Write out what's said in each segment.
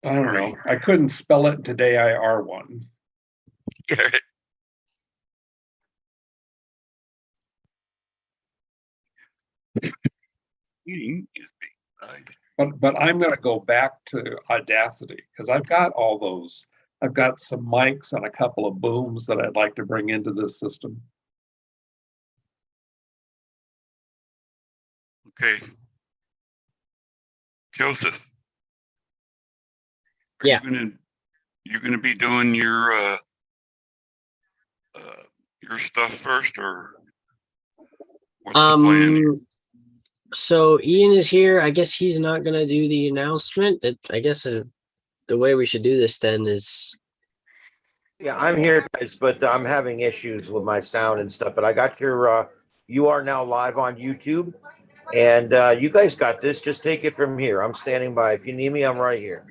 I don't know. I couldn't spell it today. I R1. Yeah. Meeting is But I'm going to go back to Audacity because I've got all those. I've got some mics and a couple of booms that I'd like to bring into this system. okay. Joseph. Yeah. You're gonna be doing your stuff first, or what's the plan? So Ian is here. I guess he's not gonna do the announcement. I guess the way we should do this then is. Yeah, I'm here, guys, but I'm having issues with my sound and stuff. But I got your. You are now live on YouTube, and you guys got this. Just take it from here. I'm standing by. If you need me, I'm right here.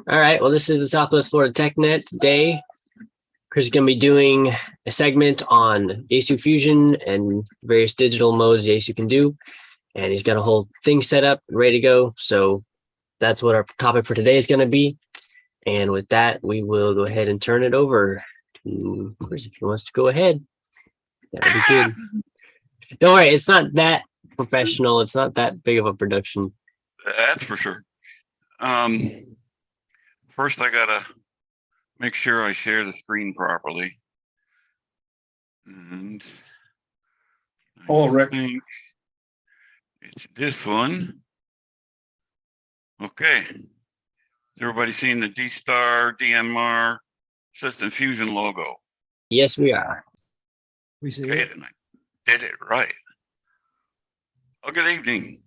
All right. Well, this is the Southwest Florida TechNet Day. Chris is going to be doing a segment on Yaesu Fusion and various digital modes Yaesu can do. And he's got a whole thing set up, ready to go. So that's what our topic for today is going to be. And with that, we will go ahead and turn it over to Chris if he wants to go ahead. That would be good. Don't worry, it's not that professional. It's not that big of a production. That's for sure. First, I gotta make sure I share the screen properly. And Oh, Rick. I think it's this one. Okay. Has everybody seen the D-Star DMR System Fusion logo? Yes, we are. We see Okay, it. and I did it right. Oh, good evening.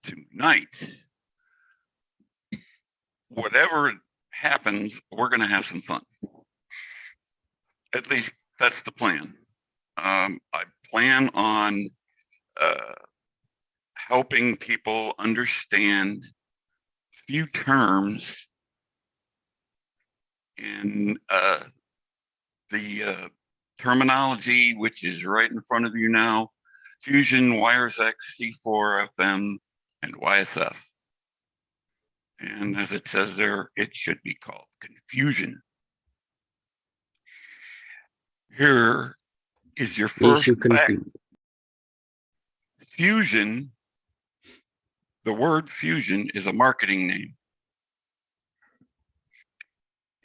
Tonight, whatever happens, we're going to have some fun. At least that's the plan. I plan on helping people understand few terms in the terminology, which is right in front of you now: Fusion, Wires X, C4, FM, and YSF. And as it says there, it should be called confusion. Here is your first Yaesu fact. Confusion. Fusion, the word fusion is a marketing name.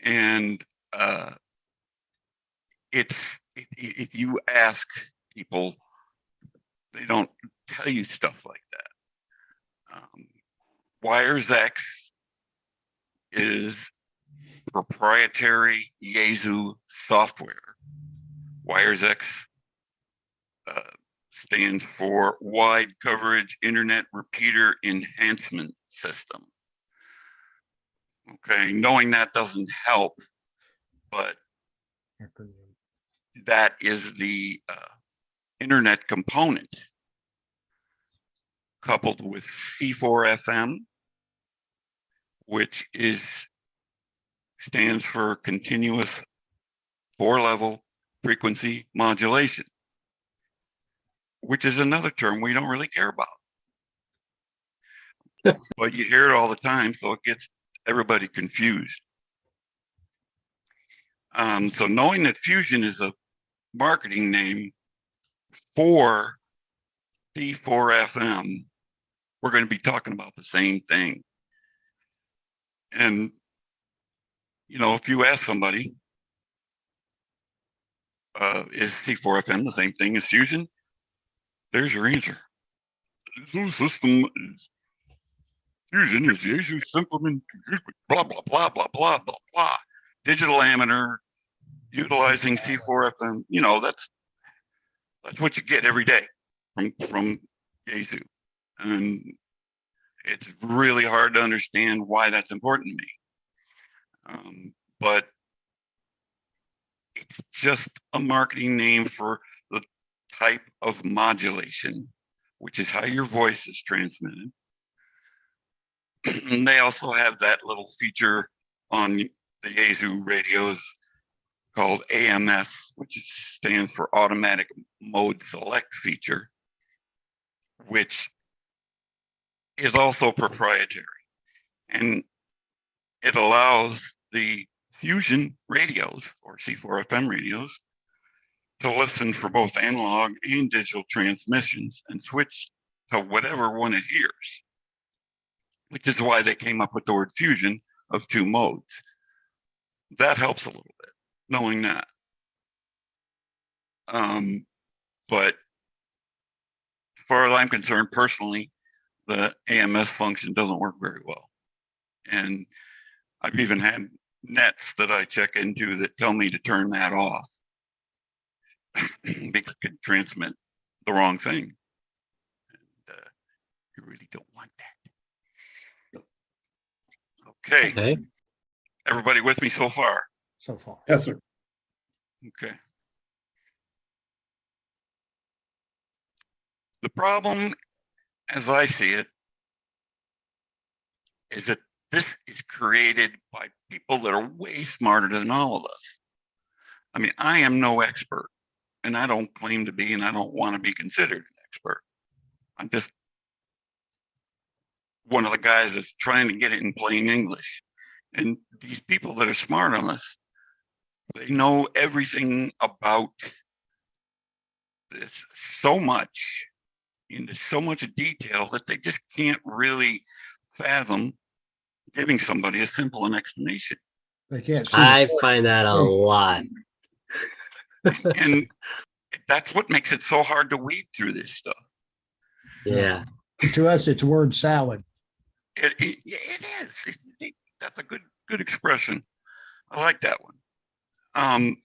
And if you ask people, they don't tell you stuff like that. Wires X is proprietary Yaesu software. Wires X stands for Wide Coverage Internet Repeater Enhancement System. Okay, knowing that doesn't help, but that is the internet component coupled with C4FM, which stands for continuous 4-level frequency modulation, which is another term we don't really care about. But you hear it all the time, so it gets everybody confused. So knowing that Fusion is a marketing name for C4FM, we're going to be talking about the same thing. And, you know, if you ask somebody, is C4FM the same thing as Fusion? There's your answer. System Fusion is Yaesu Simplement blah blah blah blah blah blah blah. Digital amateur utilizing C4FM. You know, that's what you get every day from Yaesu, and it's really hard to understand why that's important to me. But it's just a marketing name for the type of modulation, which is how your voice is transmitted. And they also have that little feature on the Yaesu radios called AMS, which stands for Automatic Mode Select feature, which is also proprietary. And it allows the fusion radios or C4FM radios to listen for both analog and digital transmissions and switch to whatever one it hears, which is why they came up with the word fusion of two modes. That helps a little bit, knowing that. But as far as I'm concerned, personally, the AMS function doesn't work very well. And I've even had nets that I check into that tell me to turn that off because it can transmit the wrong thing. And, you really don't want that. Okay. Okay. Everybody with me so far? So far. Yes, sir. Okay. The problem, as I see it, is that this is created by people that are way smarter than all of us. I mean, I am no expert, and I don't claim to be, and I don't want to be considered an expert. I'm just one of the guys that's trying to get it in plain English. And these people that are smart on this, they know everything about this so much, into so much detail, that they just can't really fathom giving somebody a simple an explanation. They can't see. I find that a lot. And that's what makes it so hard to weed through this stuff. Yeah. To us, it's word salad. It is. That's a good expression. I like that one.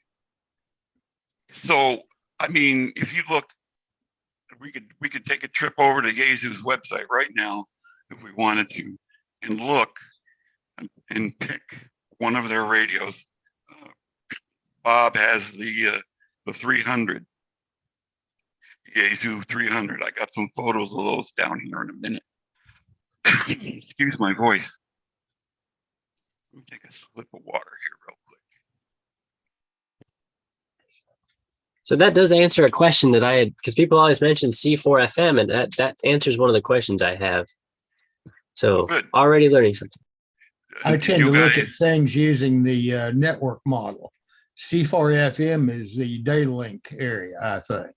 So I mean, if you look, we could take a trip over to Yaesu's website right now if we wanted to, and look and pick one of their radios. Bob has the 300, Yaesu 300. I got some photos of those down here in a minute. Excuse my voice. Let me take a sip of water here real quick. So that does answer a question that I had, because people always mention C4FM, and that answers one of the questions I have. So Good. already learning something. I Did tend you to look guys- at things using the network model. C4FM is the data link area, I think.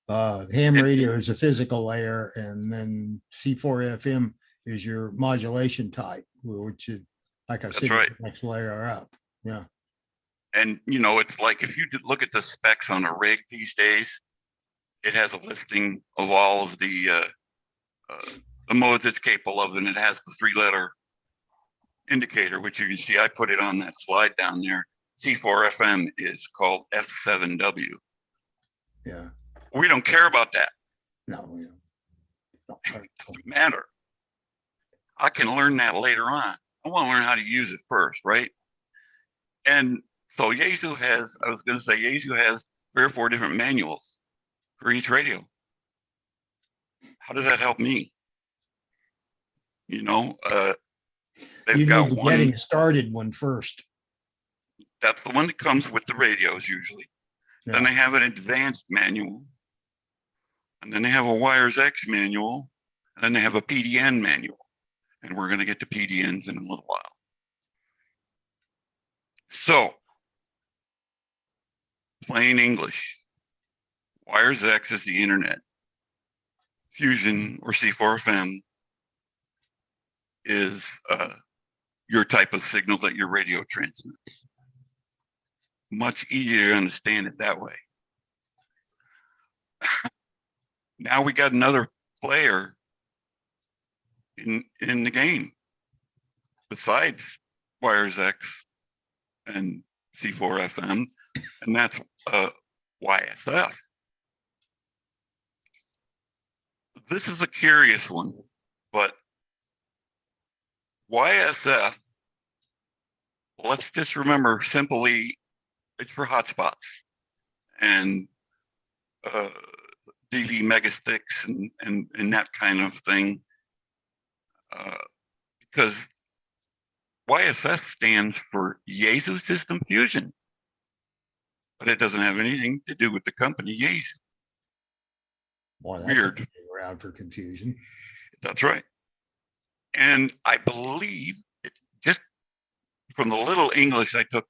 Ham radio is a physical layer, and then C4FM is your modulation type, which is, like I That's said, right. the next layer up. Yeah. And you know, it's like if you did look at the specs on a rig these days, it has a listing of all of the modes it's capable of, and it has the 3-letter indicator, which you can see. I put it on that slide down there. C4FM is called F7W. Yeah. We don't care about that. No. We don't. It doesn't matter. I can learn that later on. I want to learn how to use it first, right? And so Yaesu has, I was going to say, Yaesu has 3 or 4 different manuals for each radio. How does that help me? You know, they've You got need the one. getting started one first. That's the one that comes with the radios usually. Yeah. Then they have an advanced manual. And then they have a Wires X manual. And then they have a PDN manual. And we're going to get to PDNs in a little while. So, plain English. Wires X is the internet. Fusion or C4FM is your type of signal that your radio transmits. Much easier to understand it that way. Now we got another player in the game besides Wires X and C4FM, and that's YSF. This is a curious one, but YSF, let's just remember simply, it's for hotspots and DV megasticks and that kind of thing. Because YSF stands for Yaesu System Fusion, but it doesn't have anything to do with the company Yaesu. Boy, that's Weird. around for confusion. That's right. And I believe, just from the little English I took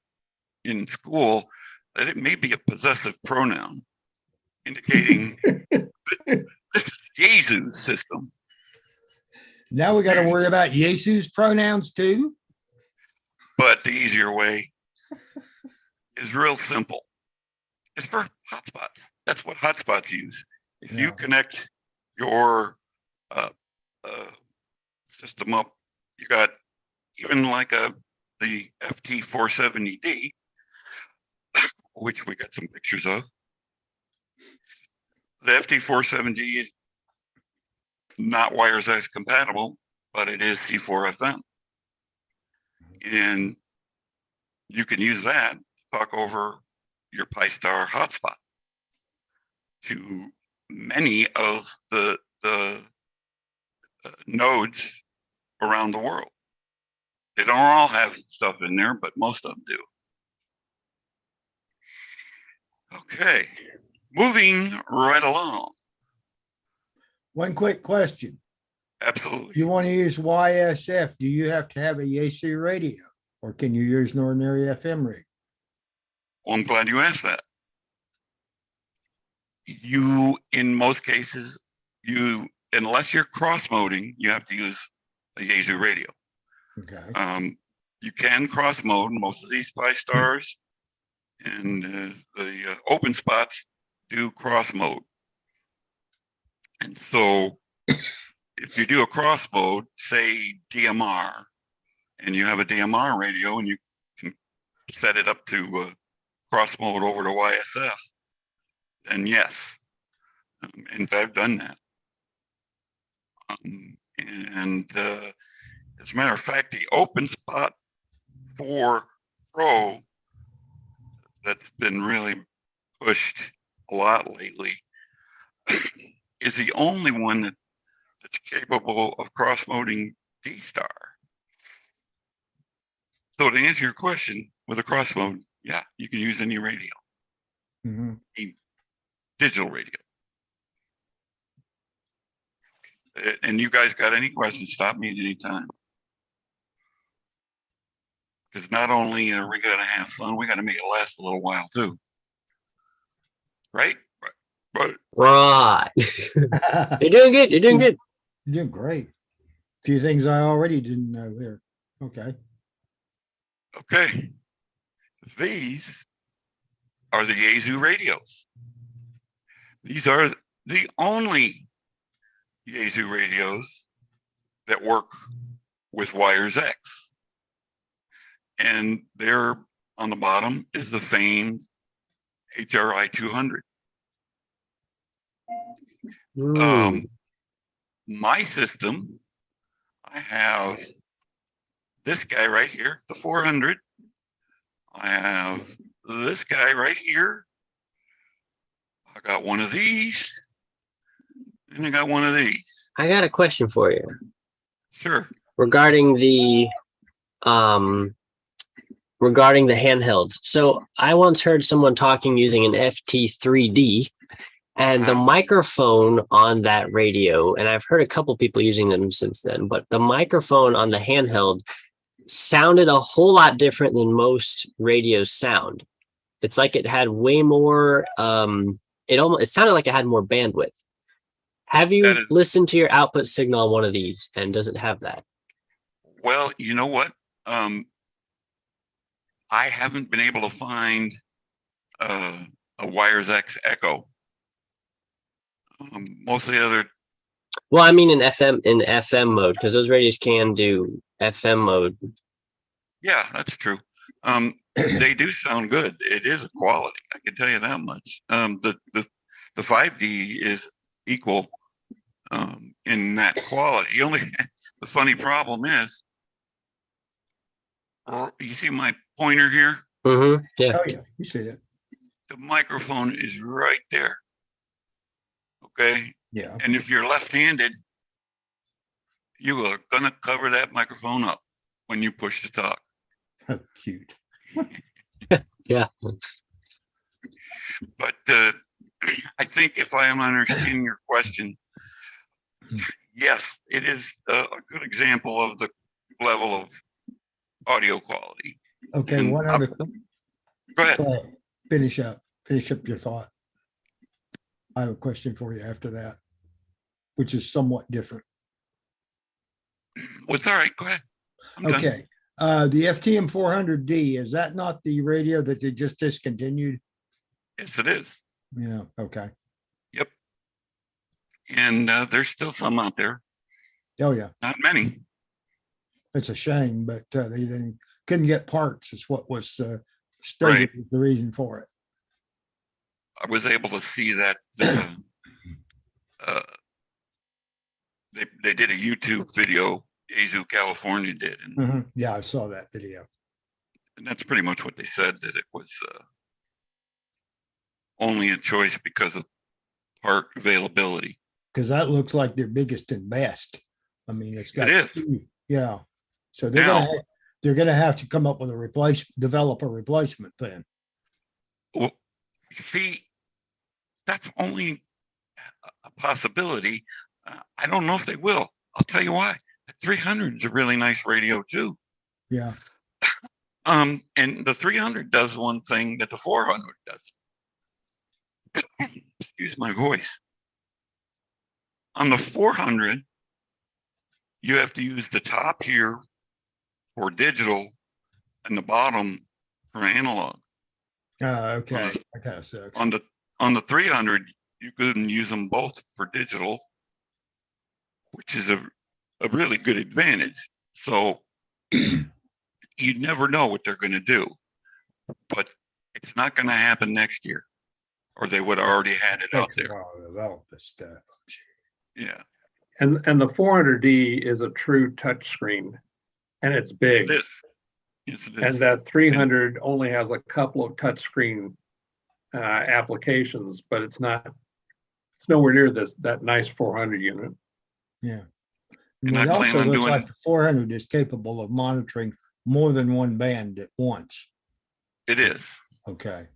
in school, that it may be a possessive pronoun, indicating that this is Jesus' system. Now we got to worry about Jesus pronouns too. But the easier way is real simple. It's for hotspots. That's what hotspots use. If you Yeah. connect your system up, you got even like the FT470D, which we got some pictures of. The FT470D is not wires X compatible, but it is C4FM. And you can use that to talk over your Pi-Star hotspot to many of the nodes around the world. They don't all have stuff in there, but most of them do. Okay, moving right along. One quick question. Absolutely. You want to use YSF, do you have to have a AC radio or can you use an ordinary FM radio? Well, I'm glad you asked that. You, in most cases, unless you're cross-moding, you have to use a Yaesu radio. Okay. You can cross-mode most of these Pi-Stars, and the open spots do cross-mode. And so if you do a cross-mode, say DMR, and you have a DMR radio and you can set it up to cross-mode over to YSF, then yes. In fact, I've done that. As a matter of fact, the open spot for Pro that's been really pushed a lot lately is the only one that's capable of cross-moding D-Star. So to answer your question, with a cross-mode, yeah, you can use any radio, Mhm. digital radio. And you guys got any questions, stop me at any time. Because not only are we going to have fun, we got to make it last a little while too. Right? Right. Right. You're doing good. You're doing good. You're doing great. Few things I already didn't know here. Okay. Okay. These are the Yaesu radios. These are the only Yaesu radios that work with wires X. And there on the bottom is the famed HRI 200. My system, I have this guy right here, the 400. I have this guy right here. I got one of these, and I got one of these. I got a question for you Sure. regarding the handhelds. So I once heard someone talking using an FT3D, and the microphone on that radio, and I've heard a couple people using them since then, but the microphone on the handheld sounded a whole lot different than most radios sound. It's like it had way more, it sounded like it had more bandwidth. Have you listened to your output signal on one of these, and does it have that? Well, you know what? I haven't been able to find a Wires X Echo. Most of the other. Well, I mean in FM mode, because those radios can do FM mode. Yeah, that's true. They do sound good. It is a quality, I can tell you that much. The 5D is equal in that quality. The funny problem is, you see my pointer here? Mm-hmm. Yeah. Oh yeah, you see it. The microphone is right there. Okay. Yeah. And if you're left-handed, you are gonna cover that microphone up when you push the talk. Cute. Yeah. But I think if I am understanding your question, Yes, it is a good example of the level of audio quality. Okay, And one other, go ahead. finish up your thought. I have a question for you after that, which is somewhat different. Well, it's all right. Go ahead. I'm done. Okay, the FTM 400D, is that not the radio that they just discontinued? Yes, it is. Yeah, okay. Yep. And there's still some out there. Oh, yeah, Not many. it's a shame, but they then couldn't get parts is what was stated as the reason for it. I was able to see that they did a YouTube video. Azu, California did, and Yeah, I saw that video. that's pretty much what they said, that it was only a choice because of part availability. Because that looks like their biggest and best. I mean, it's got, It is. yeah. So they're gonna have to come up with a develop a replacement then. Well, see, that's only a possibility. I don't know if they will. I'll tell you why. The 300 is a really nice radio too. Yeah, And the 300 does one thing that the 400 does. Excuse my voice. On the 400, you have to use the top here for digital and the bottom for analog. okay. Okay, so On the 300, you can use them both for digital, which is a really good advantage. So you never know what they're going to do, but it's not going to happen next year, or they would have already had it out there. Develop this stuff. Yeah, And the 400D is a true touchscreen, and it's big. it is. Yes, it is. And that 300 only has a couple of touchscreen applications, but it's nowhere near that nice 400 unit. Yeah. And It I plan also on looks doing- like the 400 is capable of monitoring more than one band at once. It is. Okay.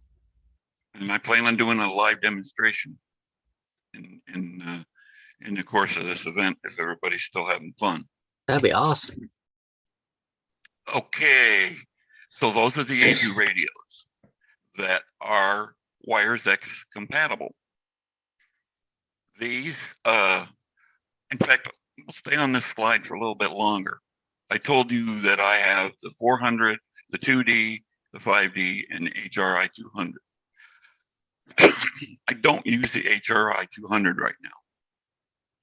And I plan on doing a live demonstration in the course of this event if everybody's still having fun. That'd be awesome. Okay, so those are the A2 radios that are Wires X compatible. These, in fact, we'll stay on this slide for a little bit longer. I told you that I have the 400, the 2D, the 5D, and the HRI 200. I don't use the HRI 200 right now.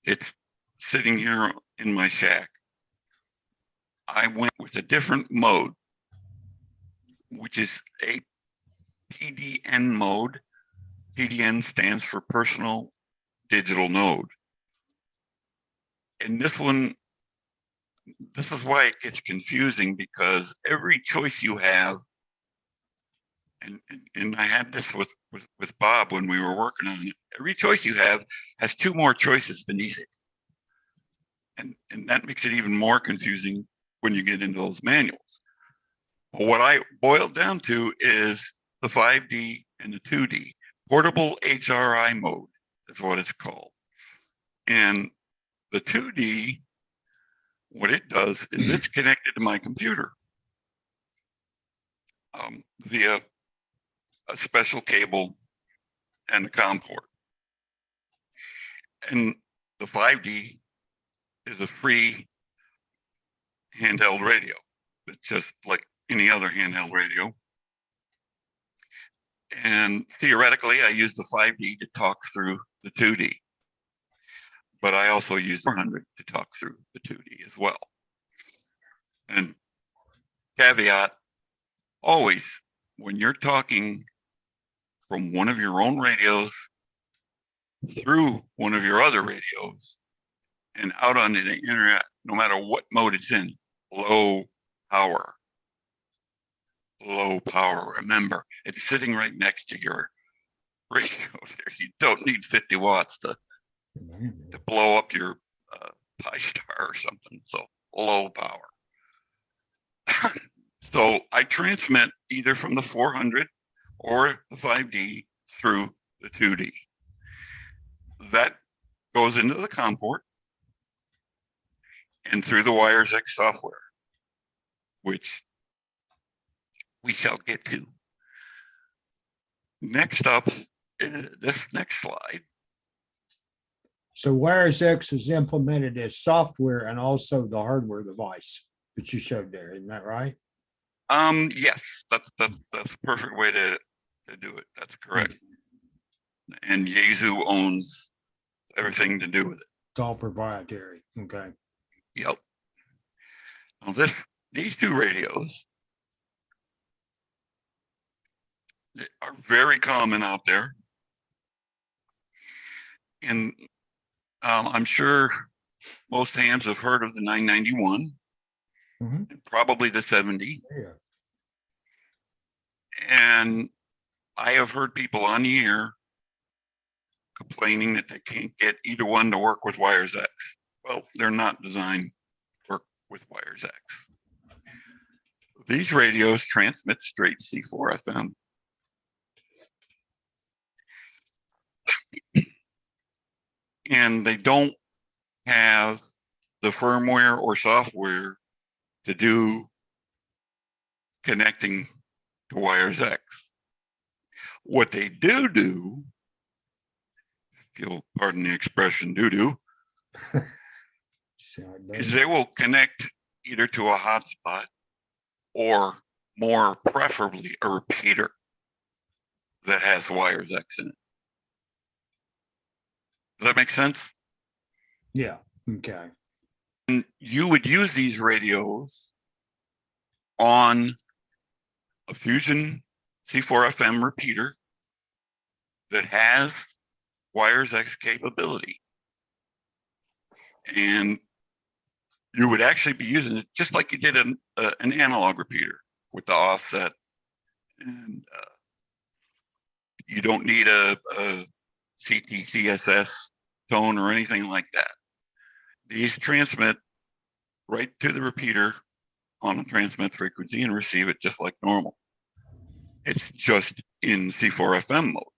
It's sitting here in my shack. I went with a different mode, which is a PDN mode. PDN stands for Personal Digital Node. And this one, this is why it gets confusing, because every choice you have, and I had this with Bob when we were working on it, every choice you have has two more choices beneath it. And that makes it even more confusing when you get into those manuals. But what I boiled down to is the 5D and the 2D. Portable HRI mode is what it's called. And the 2D, what it does is it's connected to my computer via a special cable and a COM port. And the 5D is a free handheld radio. It's just like any other handheld radio. And theoretically, I use the 5D to talk through the 2D. But I also use 400 to talk through the 2D as well. And caveat, always, when you're talking from one of your own radios through one of your other radios and out onto the internet, no matter what mode it's in, low power. Low power. Remember, it's sitting right next to your radio there. You don't need 50 watts to blow up your Pi Star or something. So low power. So I transmit either from the 400 or the 5D through the 2D. That goes into the COM port. and through the WiresX software, which we shall get to. Next up, this next slide. So WiresX is implemented as software and also the hardware device that you showed there, isn't that right? Yes, that's a perfect way to do it. That's correct. And Yaesu owns everything to do with it. It's all proprietary. Okay. Yep. Now these two radios are very common out there. And I'm sure most hams have heard of the 991 Mhm. and probably the 70. Yeah. And I have heard people on the air complaining that they can't get either one to work with WiresX. Well, they're not designed to work with WiresX. These radios transmit straight C4 FM. And they don't have the firmware or software to do connecting to WiresX. What they do, if you'll pardon the expression is they will connect either to a hotspot or more preferably a repeater that has WiresX in it. Does that make sense? Yeah. Okay. And you would use these radios on a Fusion C4 FM repeater that has WiresX capability. And you would actually be using it just like you did an analog repeater with the offset. And you don't need a CTCSS tone or anything like that. These transmit right to the repeater on a transmit frequency and receive it just like normal. It's just in C4 FM mode.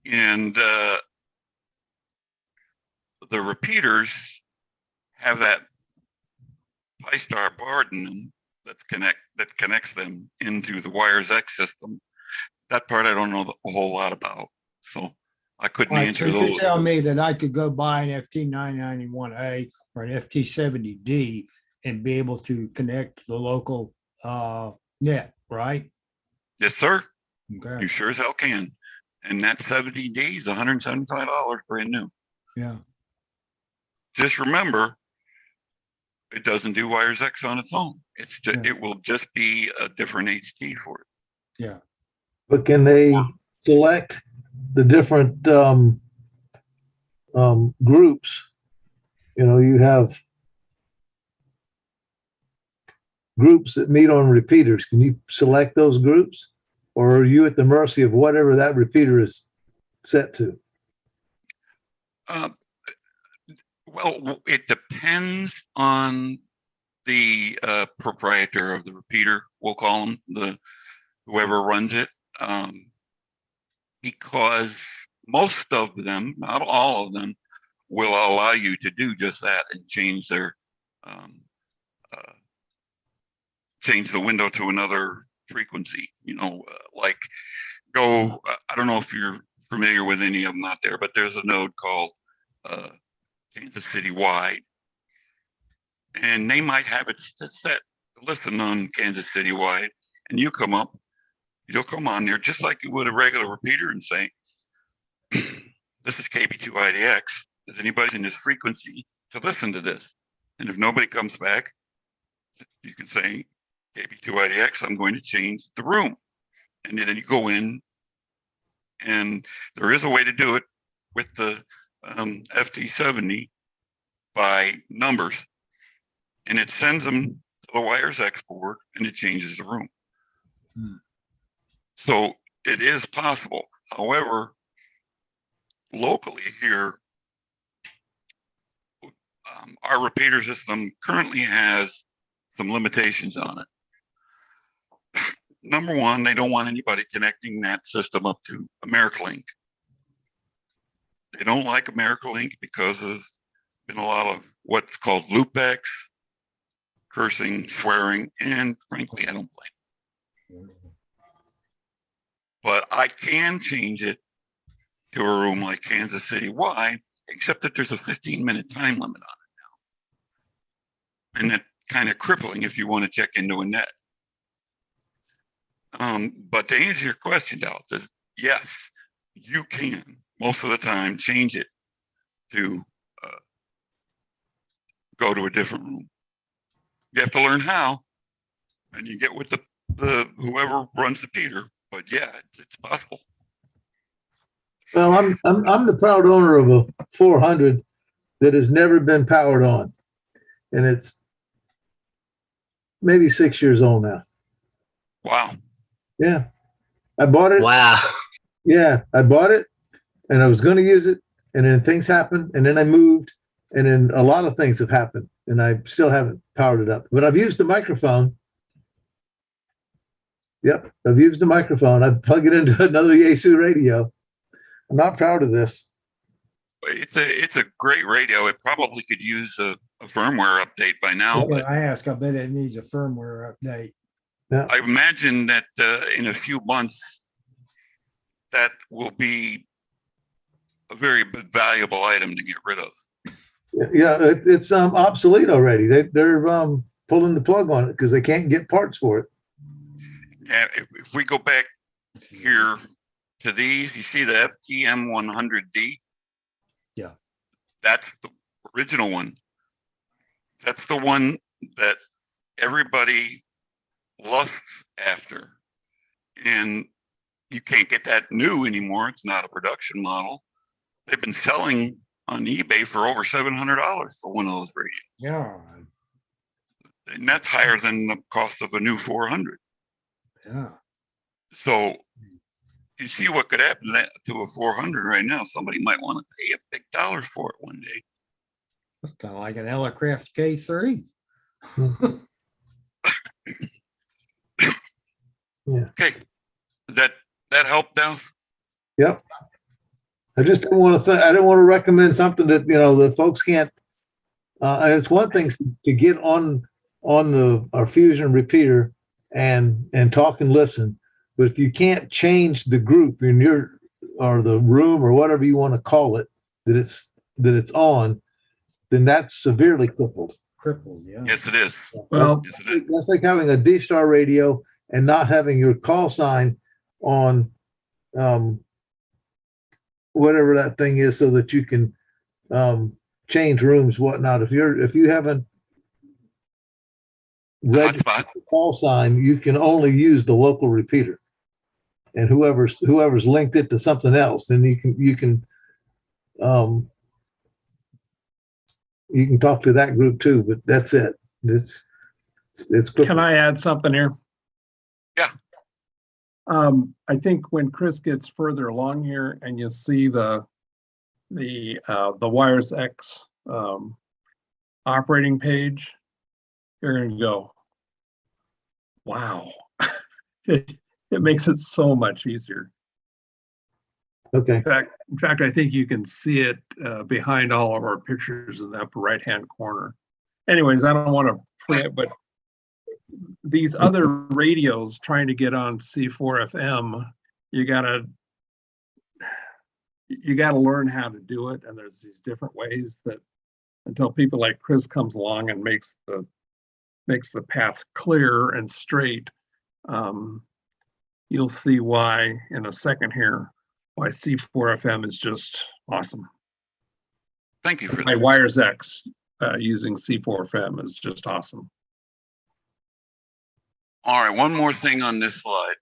And the repeaters have that Pi-Star bar in them that connects them into the WiresX system. That part I don't know a whole lot about, so I couldn't All right, answer so those. you're telling me that I could go buy an FT991A or an FT70D and be able to connect to the local net, right? Yes, sir. Okay. You sure as hell can. And that 70D is $175 brand new. Yeah. Just remember, it doesn't do WiresX on its own. It's just, Yeah. it will just be a different HT for it. Yeah. But can they select the different groups? You know, you have groups that meet on repeaters. Can you select those groups? Or are you at the mercy of whatever that repeater is set to? Well, it depends on the proprietor of the repeater, we'll call them, whoever runs it, because most of them, not all of them, will allow you to do just that and change their change the window to another frequency. You know, like go. I don't know if you're familiar with any of them out there, but there's a node called Kansas City Wide, and they might have it set to listen on Kansas City Wide, and you'll come on there just like you would a regular repeater and say, this is KB2IDX. Does anybody in this frequency to listen to this? And if nobody comes back, you can say, KB2IDX, I'm going to change the room. And then you go in, and there is a way to do it with the FT70 by numbers. And it sends them to the WiresX board, and it changes the room. So it is possible. However, locally here, our repeater system currently has some limitations on it. Number one, they don't want anybody connecting that system up to AmericaLink. They don't like AmericaLink because of been a lot of what's called loopbacks, cursing, swearing, and frankly, I don't blame. But I can change it to a room like Kansas City wide, except that there's a 15-minute time limit on it now. And that's kind of crippling if you want to check into a net. But to answer your question, Dallas, is yes, you can most of the time change it to go to a different room. You have to learn how, and you get with the whoever runs the Peter. But yeah, it's possible. Well, I'm the proud owner of a 400 that has never been powered on, and it's maybe 6 years old now. Wow. Yeah, I bought it. Wow. Yeah, I bought it, and I was going to use it, and then things happened, and then I moved, and then a lot of things have happened, and I still haven't powered it up. But I've used the microphone. Yep, I've used the microphone. I plug it into another Yaesu radio. I'm not proud of this. It's a great radio. It probably could use a firmware update by now. But I ask, I bet it needs a firmware update. Yeah. I imagine that in a few months, that will be a very valuable item to get rid of. Yeah, it's obsolete already. They're pulling the plug on it because they can't get parts for it. Yeah, if we go back here to these, you see the FTM 100D? Yeah. That's the original one. That's the one that everybody lusts after. And you can't get that new anymore. It's not a production model. They've been selling on eBay for over $700 for one of those radios. Yeah. And that's higher than the cost of a new 400. Yeah. So you see what could happen to a 400 right now. Somebody might want to pay a big dollar for it one day. It's kind of like an Elecraft K3. Yeah. Okay, that help, Dallas? Yep. I just don't want to. I don't want to recommend something that the folks can't. And it's one thing to get on our Fusion repeater and talk and listen, but if you can't change the group in or the room or whatever you want to call it that it's on, then that's severely crippled. Crippled, yeah. Yes, it is. Well, Yes, it is. That's like having a D-Star radio and not having your call sign on whatever that thing is, so that you can change rooms, whatnot. If you haven't registered Hotspot. the call sign, you can only use the local repeater. And whoever's linked it to something else, then you can talk to that group too. But that's it. It's can I add something here? Yeah. I think when Chris gets further along here and you see the Wires X operating page, you're going to go, wow. It makes it so much easier. okay. In fact, I think you can see it behind all of our pictures in the upper right-hand corner. Anyways, I don't want to forget, but these other radios trying to get on C4 FM, you gotta learn how to do it, and there's these different ways that until people like Chris comes along and makes the path clear and straight, you'll see why in a second here why C4 FM is just awesome. Thank you for My that. Wires X using C4 FM is just awesome. All right, one more thing on this slide,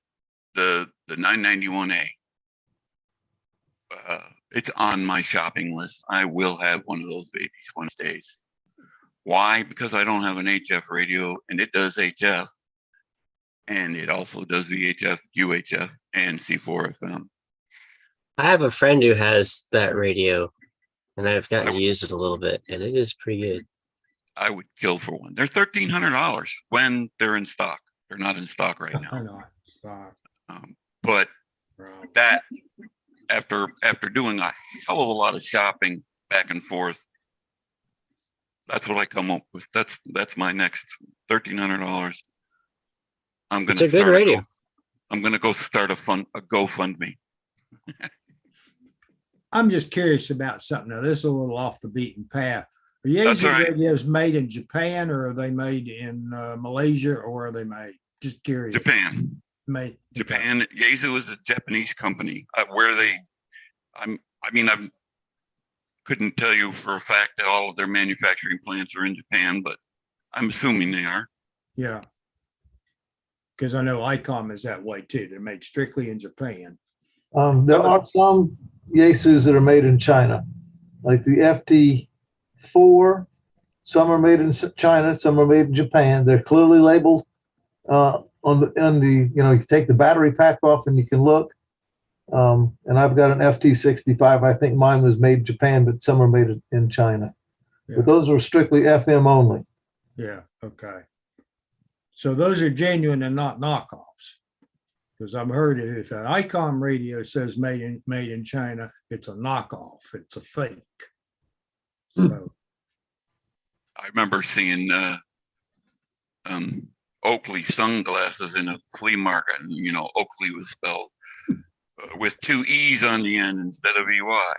the 991A. It's on my shopping list. I will have one of those babies one of these days. Why? Because I don't have an HF radio, and it does HF, and it also does VHF, UHF, and C4 FM. I have a friend who has that radio, and I've gotten to use it a little bit, and it is pretty good. I would kill for one. They're $1,300 when they're in stock. They're not in stock right I now. know. But that, after doing a hell of a lot of shopping back and forth, That's what I come up with. That's my next $1,300. I'm It's gonna a good start radio. I'm gonna go start a GoFundMe. I'm just curious about something. Now, this is a little off the beaten path. Are That's Yaesu all right. radios made in Japan, or are they made in Malaysia, or are they made? Just curious. Japan. Made. okay. Japan. Yaesu is a Japanese company. I couldn't tell you for a fact that all of their manufacturing plants are in Japan, but I'm assuming they are. Yeah. Because I know ICOM is that way too. They're made strictly in Japan. There are some Yaesus that are made in China, like the FT4. Some are made in China, some are made in Japan. They're clearly labeled on the you take the battery pack off and you can look. And I've got an FT65. I think mine was made in Japan, but some are made in China. Yeah. But those are strictly FM only. Yeah. Okay. So those are genuine and not knockoffs. Because I've heard it, if an ICOM radio says made in China, it's a knockoff. It's a fake. So I remember seeing Oakley sunglasses in a flea market, and Oakley was spelled with 2 E's on the end instead of EY.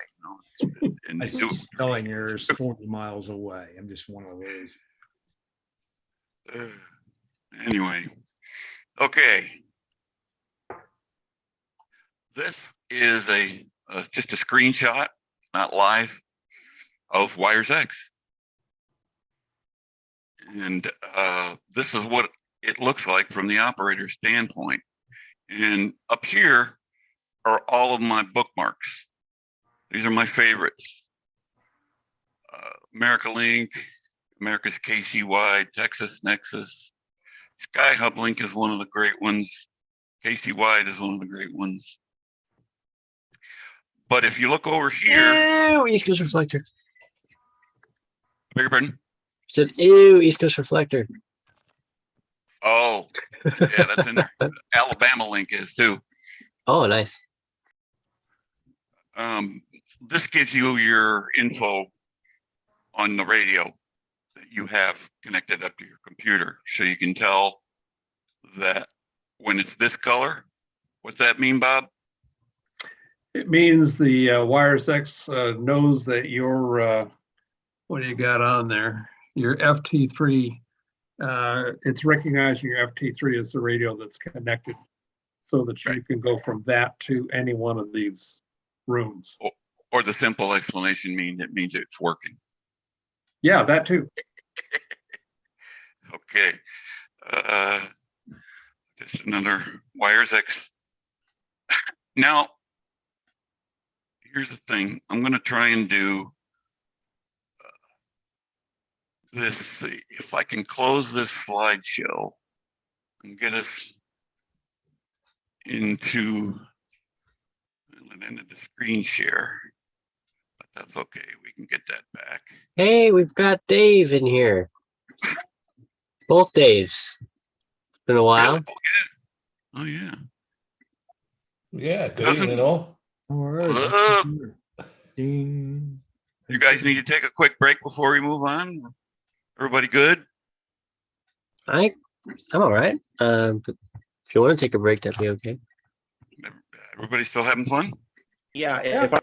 And I see spelling errors 40 miles away. I'm just one of those. Anyway, okay. This is just a screenshot, not live, of Wires X. And this is what it looks like from the operator's standpoint. And up here are all of my bookmarks. These are my favorites. America Link, America's KCY, Texas Nexus. Sky Hub Link is one of the great ones. KCY is one of the great ones. But if you look over here, Ew, East Coast Reflector. beg your pardon? Said, ew, East Coast Reflector. Oh, yeah, that's in there. Alabama Link is too. Oh, nice. This gives you your info on the radio that you have connected up to your computer. So you can tell that when it's this color. What's that mean, Bob? It means the Wires X knows that your, what do you got on there? Your FT3, it's recognizing your FT3 as the radio that's connected so that you can go from that to any one of these rooms. Or the simple explanation means it's working. Yeah, that too. Okay. Just another Wires X. Now, here's the thing. I'm going to try and do this. If I can close this slideshow and get us into the screen share, but that's okay. We can get that back. Hey, we've got Dave in here. Both Daves. It's been a while. Really? Oh yeah. Yeah, good Doesn't- evening, all. All right. Up. Ding. You guys need to take a quick break before we move on. Everybody good? I'm all right. But if you want to take a break, that'd be okay. Everybody still having fun? Yeah, if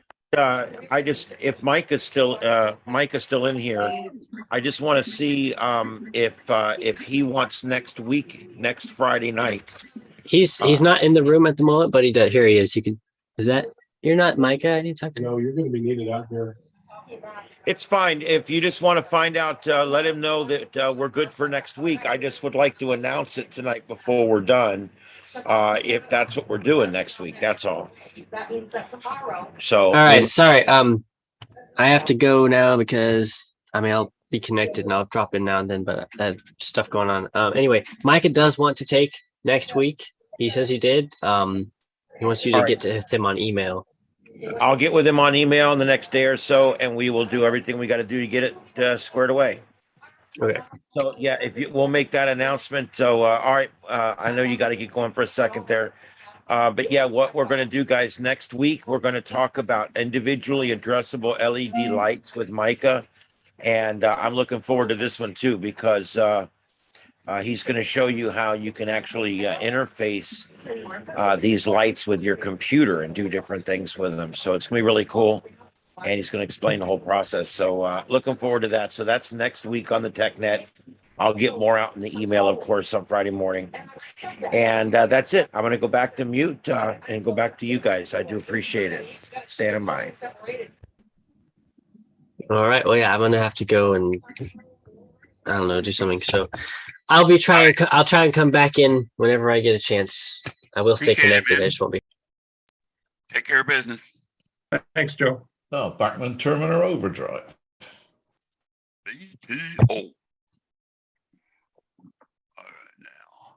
Mike is still in here, I just want to see if he wants next Friday night. He's not in the room at the moment, but he does. Here he is. You're not Micah? I need to talk to. No, you're going to be needed out there. It's fine. If you just want to find out, let him know that we're good for next week. I just would like to announce it tonight before we're done. If that's what we're doing next week, that's all. That means that tomorrow. So, All right, sorry. I have to go now because I'll be connected and I'll drop in now and then, but I have stuff going on. Anyway, Micah does want to take next week. He says he did. He wants you to get to him on email. I'll get with him on email in the next day or so, and we will do everything we got to do to get it squared away. Okay. So yeah, we'll make that announcement. So all right, I know you got to get going for a second there, but yeah, what we're going to do, guys, next week we're going to talk about individually addressable LED lights with Micah. And I'm looking forward to this one too, because he's going to show you how you can actually interface these lights with your computer and do different things with them. So it's going to be really cool. And he's going to explain the whole process. So looking forward to that. So that's next week on the TechNet. I'll get more out in the email, of course, on Friday morning. And that's it. I'm going to go back to mute and go back to you guys. I do appreciate it. Stand by. All right. Well, yeah, I'm gonna have to go and I don't know, do something. So I'll try and come back in whenever I get a chance. I will stay Appreciate it, connected. man. I just won't be. Take care of business. Thanks, Joe. Oh, Bachman Terminal Overdrive. BTO. All right, now.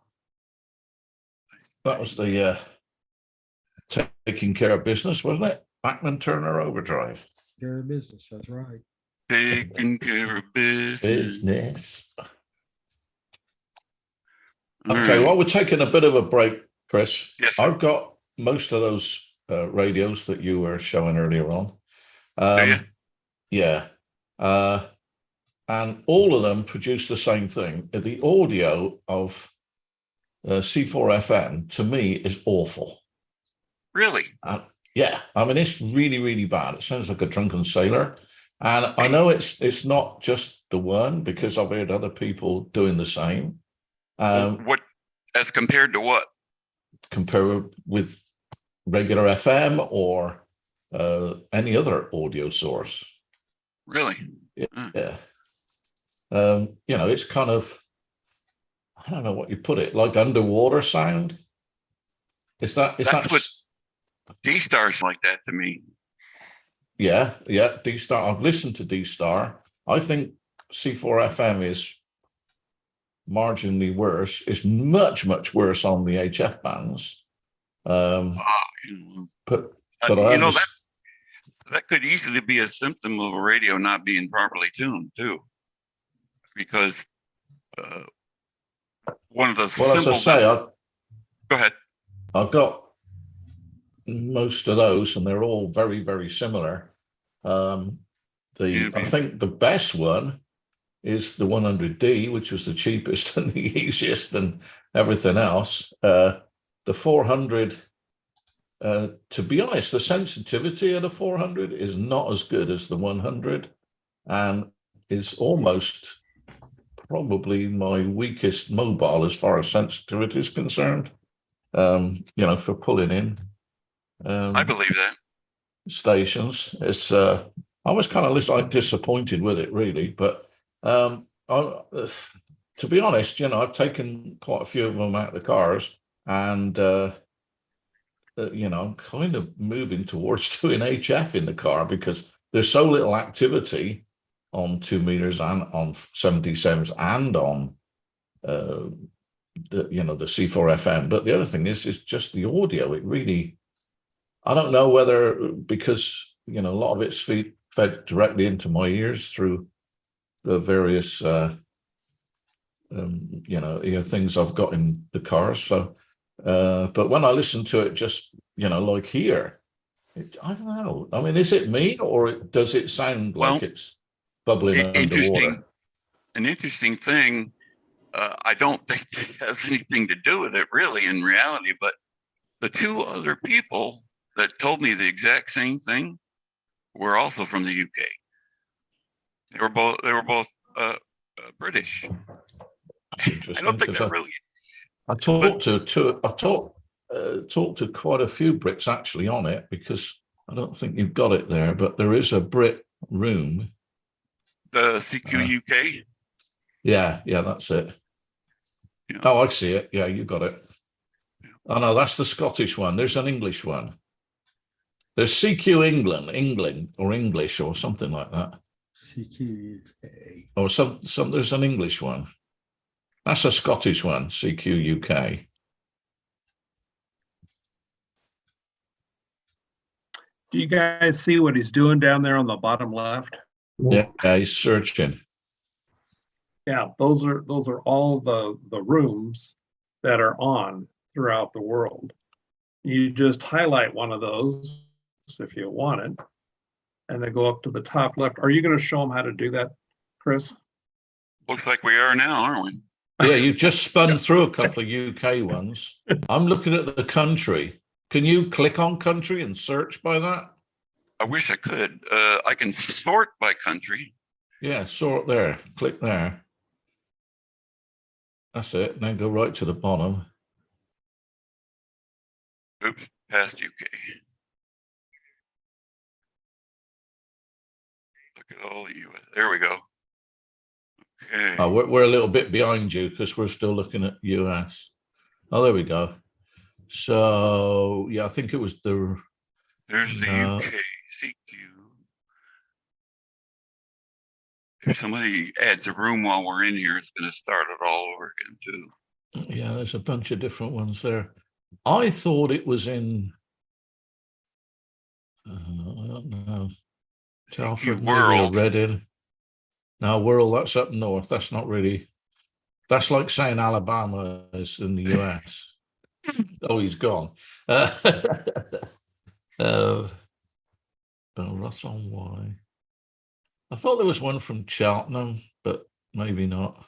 That was the taking care of business, wasn't it? Bachman Turner Overdrive. Your business, that's right. Taking care of business. Business. All Okay, right. well, we're taking a bit of a break, Chris. Yes, sir. I've got most of those radios that you were showing earlier on. Do you? Yeah. And all of them produce the same thing. The audio of C4FM, to me, is awful. Really? Yeah, I mean, it's really, really bad. It sounds like a drunken sailor. And I know it's not just the one, because I've heard other people doing the same. What, as compared to what? Compare with regular FM or any other audio source. Really? Yeah. You know, it's kind of, I don't know what you put it, like underwater sound. That's what D-Star's like that to me. Yeah, D-Star. I've listened to D-Star. I think C4FM is marginally worse. It's much, much worse on the HF bands. But you know, that could easily be a symptom of a radio not being properly tuned too, because one of the well, as I say, go ahead. I've got most of those, and they're all very, very similar. I think the best one is the 100D, which was the cheapest and the easiest and everything else. The 400, to be honest, the sensitivity of the 400 is not as good as the 100, and is almost probably my weakest mobile as far as sensitivity is concerned. You know, for pulling in. I believe that. Stations. It's I was kind of like disappointed with it, really, but to be honest, you know, I've taken quite a few of them out of the cars, and you know, I'm kind of moving towards doing HF in the car because there's so little activity on 2 meters and on 77s and on the C4FM. But the other thing is just the audio. It really, I don't know whether, because, you know, a lot of it's fed directly into my ears through the various, things I've got in the cars. So, but when I listen to it, just, you know, like here, I don't know. I mean, is it me, or does it sound like it's bubbling underwater? An interesting thing. I don't think it has anything to do with it really in reality, but the two other people that told me the exact same thing were also from the UK. They were both British. That's interesting. I don't think they're really. I talked to quite a few Brits actually on it, because I don't think you've got it there, but there is a Brit room. The CQ UK? Yeah, that's it. Yeah. Oh, I see it. Yeah, you got it. Yeah. Oh, no, that's the Scottish one. There's an English one. There's CQ England, or English, or something like that. CQ UK. Or some. There's an English one. That's a Scottish one, CQ UK. Do you guys see what he's doing down there on the bottom left? Yeah, he's searching. Yeah, those are all the rooms that are on throughout the world. You just highlight one of those if you want it, and then go up to the top left. Are you going to show them how to do that, Chris? Looks like we are now, aren't we? Yeah, you just spun through a couple of UK ones. I'm looking at the country. Can you click on country and search by that? I wish I could. I can sort by country. Yeah, sort there. Click there. That's it. Then go right to the bottom. Oops, past UK. Look at all the US. There we go. Okay. Oh, we're a little bit behind you because we're still looking at US. Oh, there we go. So yeah, I think it was the. There's the No. UK CQ. If somebody adds a room while we're in here, it's going to start it all over again too. Yeah, there's a bunch of different ones there. I thought it was in. I don't know. Telford, maybe, or World. Reading. Now, World, that's up north. That's not really. That's like saying Alabama is in the US. Oh, he's gone. That's on Y. I thought there was one from Cheltenham, but maybe not.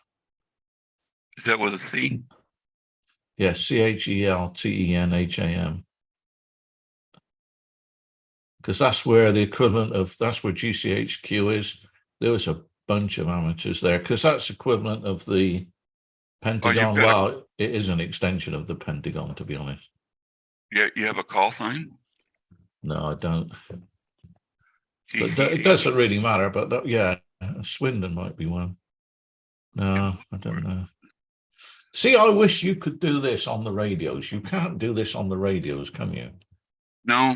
Is that with a C? Yeah, CHELTENHAM. Because that's where the equivalent of, that's where GCHQ is. There was a bunch of amateurs there because that's equivalent of the Pentagon. Well, it is an extension of the Pentagon, to be honest. Yeah, you have a call sign? No, I don't. But GCH. it doesn't really matter. But that, yeah, Swindon might be one. No, I don't know. See, I wish you could do this on the radios. You can't do this on the radios, can you? No.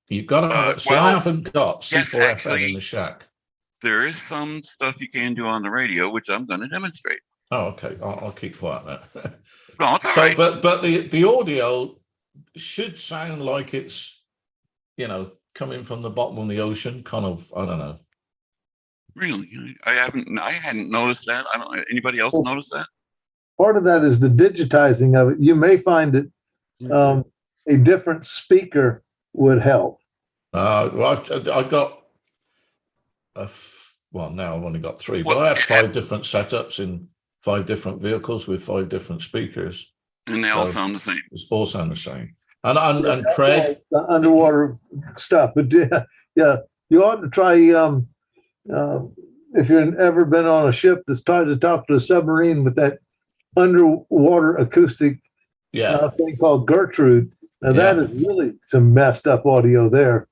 You've got to have it. See, well, I haven't got yes, C4FM actually, in the shack. There is some stuff you can do on the radio, which I'm going to demonstrate. Oh, okay. I'll keep quiet now. No, it's all So, right. but the audio should sound like it's, you know, coming from the bottom of the ocean, kind of. I don't know. Really, I hadn't noticed that. I don't. Anybody else notice that? Part of that is the digitizing of it. You may find that a different speaker would help. Well, I got well, now I've only got three, but I had 5 different setups in 5 different vehicles with 5 different speakers, and they all sound the same. It's all sound the same. And Craig, the underwater stuff, but yeah, you ought to try. If you've ever been on a ship that's tried to talk to a submarine with that underwater acoustic thing called Gertrude. Now that is really some messed up audio there.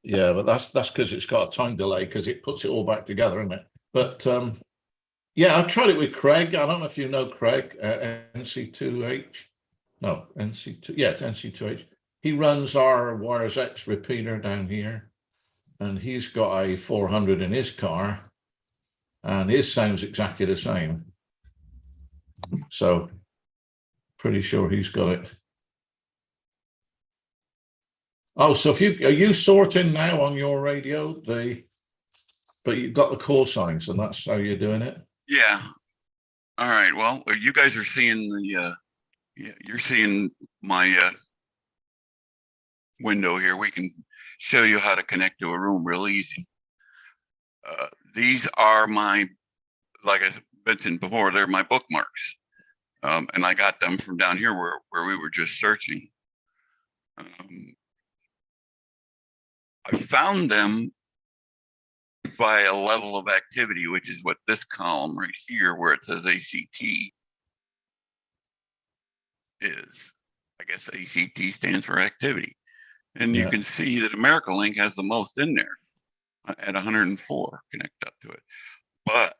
Yeah, but that's because it's got a time delay because it puts it all back together, isn't it? But yeah, I tried it with Craig. I don't know if you know Craig, NC2H. No, NC2. Yeah, NC2H. He runs our Wires X repeater down here, and he's got a 400 in his car, and his sounds exactly the same. So, pretty sure he's got it. Oh, so if are you sorting now on your radio but you've got the call signs, and that's how you're doing it? Yeah. All right. Well, you guys are seeing the you're seeing my window here. We can show you how to connect to a room real easy. These are my, like I mentioned before, they're my bookmarks. And I got them from down here where we were just searching. I found them by a level of activity, which is what this column right here, where it says ACT, is. I guess ACT stands for activity. And you can see that AmericaLink has the most in there at 104 connect up to it. But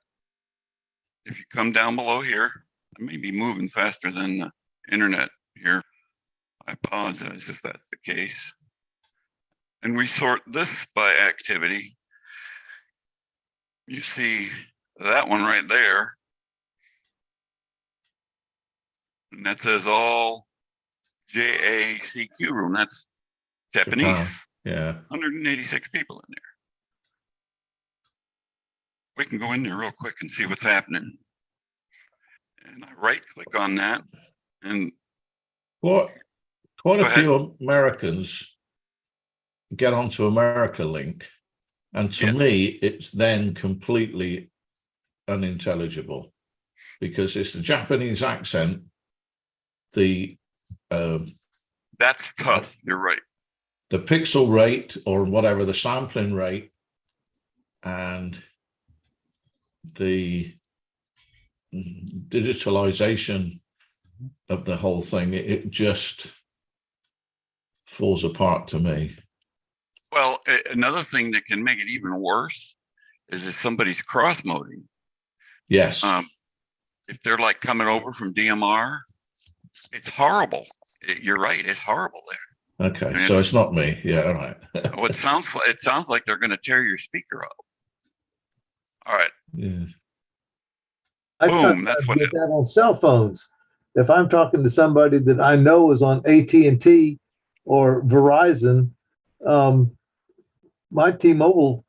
if you come down below here, I may be moving faster than the internet here. I apologize if that's the case. And we sort this by activity. You see that one right there. And that says all JACQ room. That's Japanese. Japan. Yeah. 186 people in there. We can go in there real quick and see what's happening. And I right click on that. And quite a few Americans get onto AmericaLink. And to me, it's then completely unintelligible because it's the Japanese accent. That's tough. You're right. The pixel rate or whatever the sampling rate and the digitalization of the whole thing, it just falls apart to me. Well, another thing that can make it even worse is if somebody's cross-moding. Yes. If they're like coming over from DMR, it's horrible. You're right. It's horrible there. Okay, And so it's not me. Yeah, all right. Well, it sounds like they're going to tear your speaker up. All right. Yeah. I Boom, sometimes that's what get that on cell phones. If I'm talking to somebody that I know is on AT&T or Verizon, my T-Mobile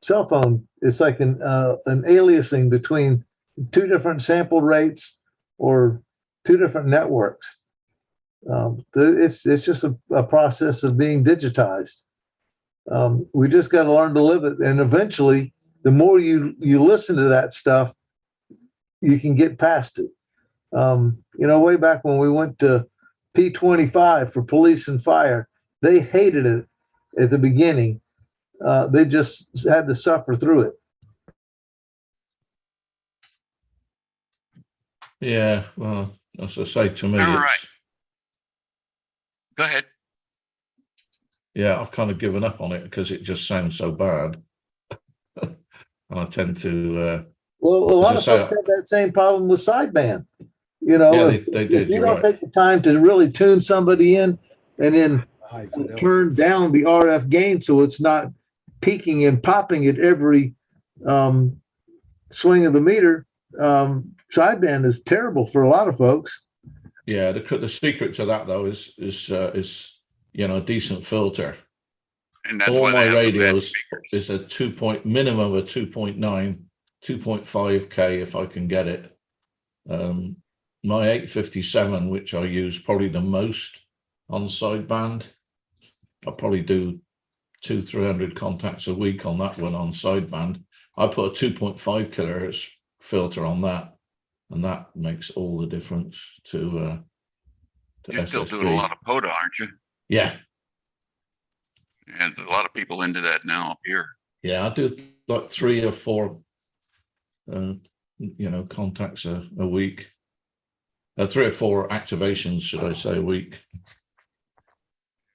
cell phone is like an aliasing between two different sample rates or two different networks. It's just a process of being digitized. We just got to learn to live it, and eventually, the more you listen to that stuff, you can get past it. Way back when we went to P25 for police and fire, they hated it at the beginning. They just had to suffer through it. Yeah, well, as I say, to me, All it's right. Go ahead. yeah, I've kind of given up on it because it just sounds so bad. And I tend to Well, a lot of as I say, folks have that same problem with sideband. Yeah, if, they if did, you you're don't right. take the time to really tune somebody in and then High fidelity. turn down the RF gain so it's not peaking and popping at every swing of the meter, sideband is terrible for a lot of folks. Yeah, the secret to that though is a decent filter. And that's All why they my have the bad radios speakers. is a minimum of 2.9, 2.5K if I can get it. My 857, which I use probably the most on sideband, I probably do 200-300 contacts a week on that one on sideband. I put a 2.5 kilohertz filter on that, and that makes all the difference to You're still SSB. doing a lot of POTA, aren't you? Yeah, And a lot of people into that now up here. yeah, I do like 3 or 4, contacts a week. 3 or 4 activations, should I say, a week.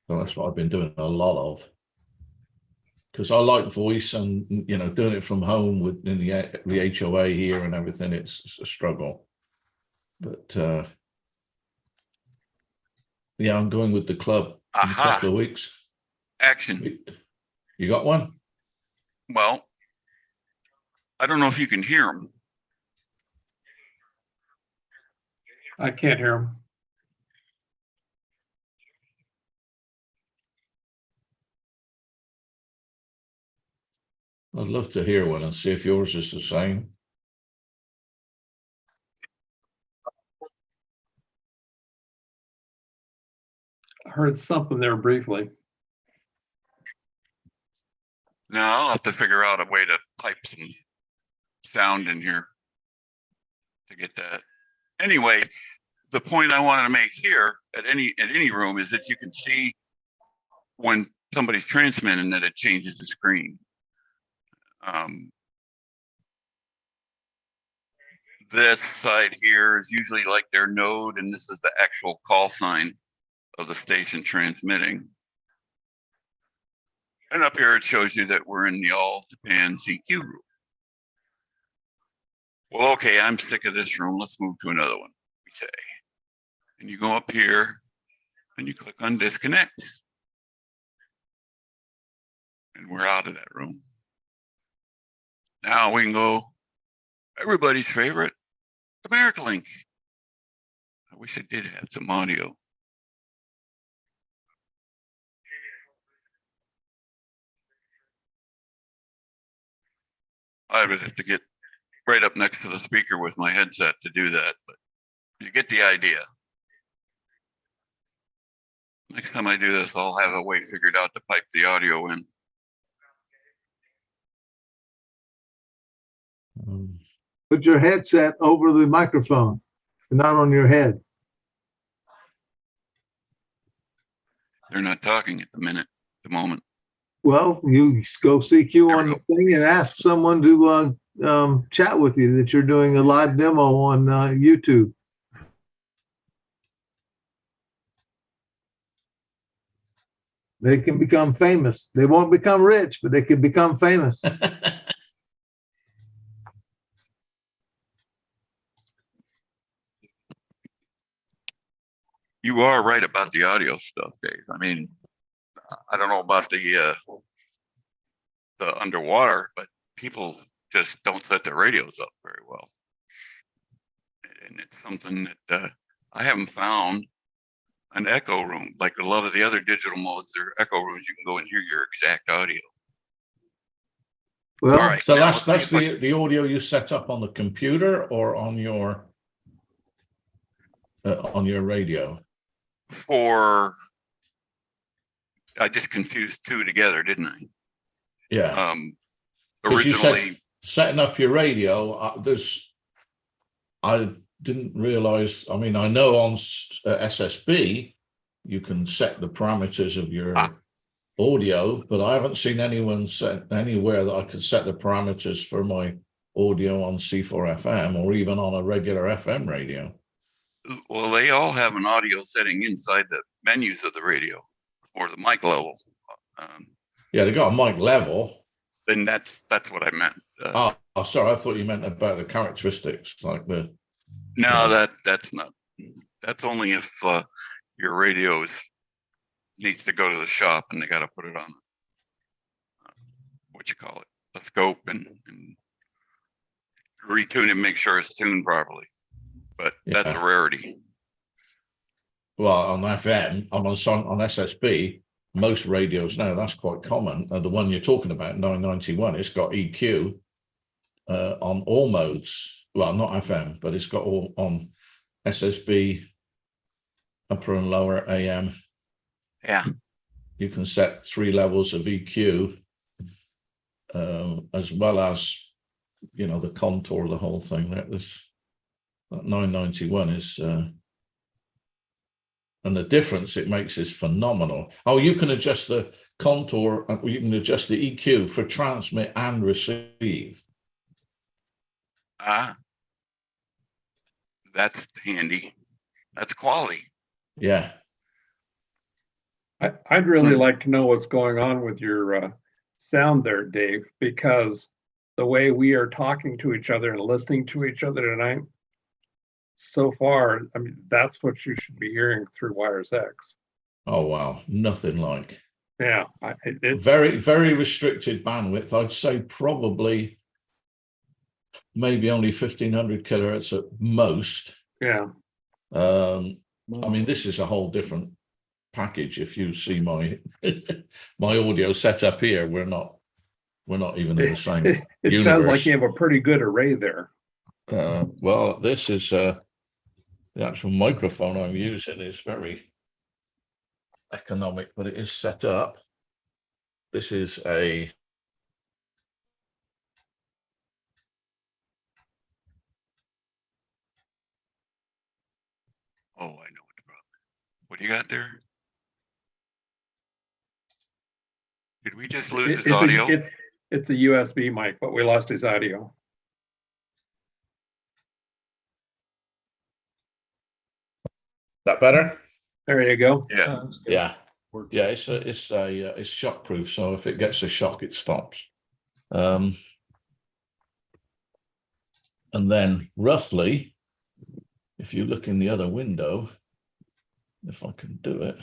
So that's what I've been doing a lot of. Because I like voice and, doing it from home within the HOA here and everything, it's a struggle. But, yeah, I'm going with the club in a couple of weeks. Action. You got one? Well, I don't know if you can hear them. I can't hear him. I'd love to hear one and see if yours is the same. I heard something there briefly. Now I'll have to figure out a way to pipe some sound in here to get that. Anyway, the point I wanted to make here at any room is that you can see when somebody's transmitting that it changes the screen. This side here is usually like their node, and this is the actual call sign of the station transmitting. And up here it shows you that we're in the all Japan CQ room. Well, okay, I'm sick of this room. Let's move to another one, we say. And you go up here and you click on disconnect. And we're out of that room. Now we can go, everybody's favorite, America Link. I wish I did have some audio. I would have to get right up next to the speaker with my headset to do that, but you get the idea. Next time I do this, I'll have a way figured out to pipe the audio in. Put your headset over the microphone, not on your head. They're not talking at the moment. Well, you go CQ There on we the thing and ask someone to chat with you that you're doing a live demo on YouTube. They can become famous. They won't become rich, but they can become famous. You are right about the audio stuff, Dave. I mean, I don't know about the underwater, but people just don't set their radios up very well. And it's something that I haven't found an echo room. Like a lot of the other digital modes, there are echo rooms. You can go and hear your exact audio. Well, All right. So now that's let's see if I the audio you set up on the computer or on your radio. I just confused two together, didn't I? Yeah. Because you Originally, said setting up your radio, I didn't realize, I mean, I know on SSB, you can set the parameters of your audio, but I haven't seen anyone set anywhere that I could set the parameters for my audio on C4FM or even on a regular FM radio. well, they all have an audio setting inside the menus of the radio or the mic level. Yeah, they got a mic level. Then that's what I meant. Oh, sorry, I thought you meant about the characteristics, like the. No, that's not. That's only if your radio needs to go to the shop and they got to put it on what you call it, a scope, and retune it, make sure it's tuned properly. But that's a rarity. Well, on FM, on SSB, most radios now, that's quite common. The one you're talking about, 991, it's got EQ on all modes. Well, not FM, but it's got all on SSB, upper and lower AM. Yeah. You can set 3 levels of EQ, as well as, the contour of the whole thing. That 991 is, and the difference it makes is phenomenal. Oh, you can adjust the contour, you can adjust the EQ for transmit and receive. That's handy. That's quality. Yeah. I'd really like to know what's going on with your sound there, Dave, because the way we are talking to each other and listening to each other tonight, so far, I mean, that's what you should be hearing through Wires X. Oh, wow. Nothing like. Yeah. Very, very restricted bandwidth. I'd say probably maybe only 1500 kilohertz at most. Yeah. I mean, this is a whole different package. If you see my my audio set up here, we're not even in the same It universe. sounds like you have a pretty good array there. Well, this is the actual microphone I'm using is very economic, but it is set up. This is a Oh, I know what the problem is. What do you got there? Did we just lose his audio? It's a USB mic, but we lost his audio. that better? There you go. Yeah. Yeah. Yeah, it's shockproof, so if it gets a shock, it stops. And then roughly, if you look in the other window, if I can do it.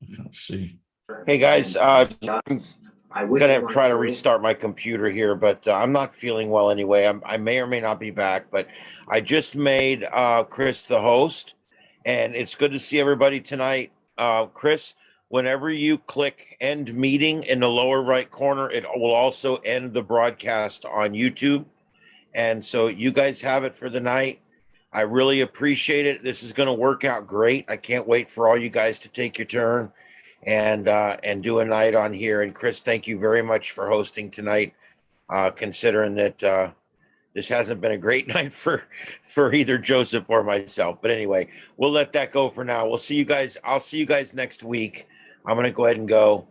I can't see. Hey guys, I'm gonna try to restart my computer here, but I'm not feeling well anyway. I may or may not be back, but I just made Chris the host, and it's good to see everybody tonight. Chris, whenever you click end meeting in the lower right corner, it will also end the broadcast on YouTube. And so you guys have it for the night. I really appreciate it. This is going to work out great. I can't wait for all you guys to take your turn. and do a night on here. And Chris, thank you very much for hosting tonight. Considering that this hasn't been a great night for either Joseph or myself. But anyway, we'll let that go for now. We'll see you guys. I'll see you guys next week. I'm gonna go ahead and go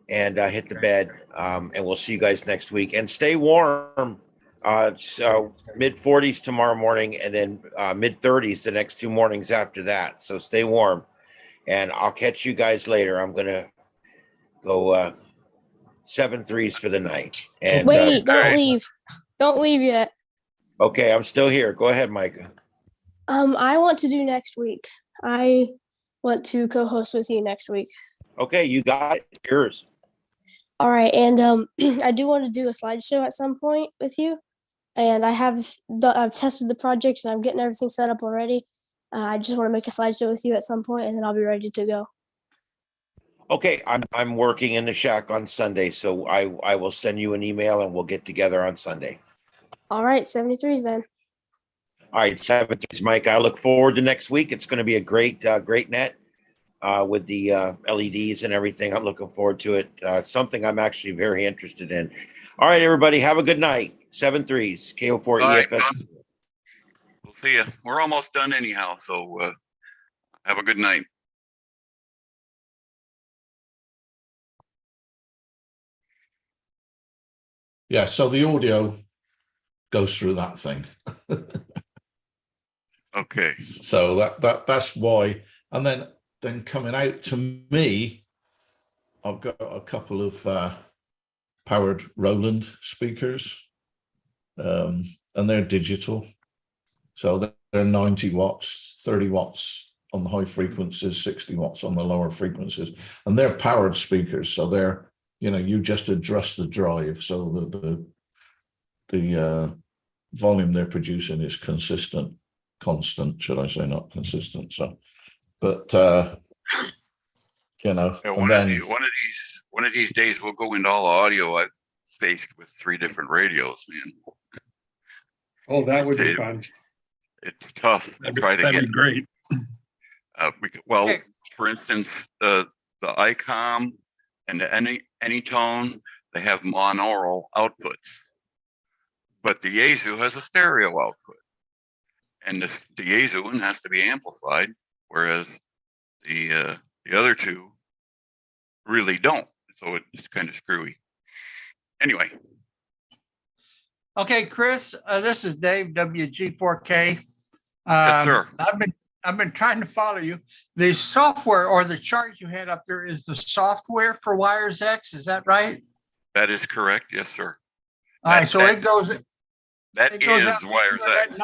and hit the bed. And we'll see you guys next week. And stay warm. So mid 40s tomorrow morning, and then mid 30s the next 2 mornings after that. So stay warm. And I'll catch you guys later. I'm gonna go 7 threes for the night. And Wait, don't Alright. leave. Don't leave yet. okay, I'm still here. Go ahead, Micah. I want to do next week. I want to co-host with you next week. Okay, you got it. Yours. All right, and I do want to do a slideshow at some point with you. And I've tested the project and I'm getting everything set up already. I just want to make a slideshow with you at some point, and then I'll be ready to go. Okay, I'm working in the shack on Sunday, so I will send you an email and we'll get together on Sunday. All right, 73s then. All right, 7 threes, Mike. I look forward to next week. It's going to be a great net with the LEDs and everything. I'm looking forward to it. It's something I'm actually very interested in. All right, everybody, have a good night. 7 threes, KO4 All right, EFS. we'll see you. We're almost done anyhow, so have a good night. Yeah, so the audio goes through that thing. Okay. So that's why. And then coming out to me, I've got a couple of powered Roland speakers, and they're digital. So they're 90 watts, 30 watts on the high frequencies, 60 watts on the lower frequencies, and they're powered speakers. So they're, you just adjust the drive. So the volume they're producing is constant, should I say, not consistent. So, but Yeah, and then one of these days we'll go into all audio I've faced with 3 different radios, man. Oh, that would be It- fun. It's tough to try to That'd get. be great. Well, for instance, the ICOM and the Anytone, they have monaural outputs, but the Yaesu has a stereo output, and the Yaesu one has to be amplified, whereas the other 2 really don't. So it's kind of screwy. Anyway, Okay, Chris, this is Dave, WG4K. yes, sir. I've been trying to follow you. The software or the chart you had up there is the software for Wires X, is that right? That is correct. Yes, sir. All right, so it goes That it goes is out Wires X.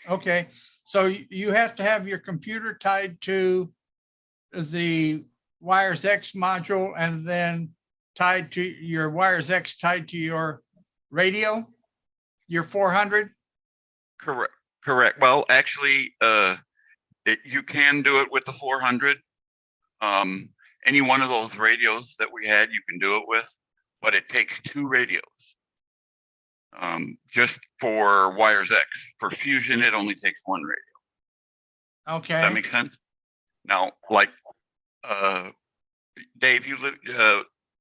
Okay, so you have to have your computer tied to the Wires X module, and then tied to your Wires X tied to your radio, your 400. Correct. Well, actually, you can do it with the 400. Any one of those radios that we had, you can do it with, but it takes 2 radios. Just for Wires X. For Fusion, it only takes 1 radio. Okay. Does that make sense? Now, like Dave, you live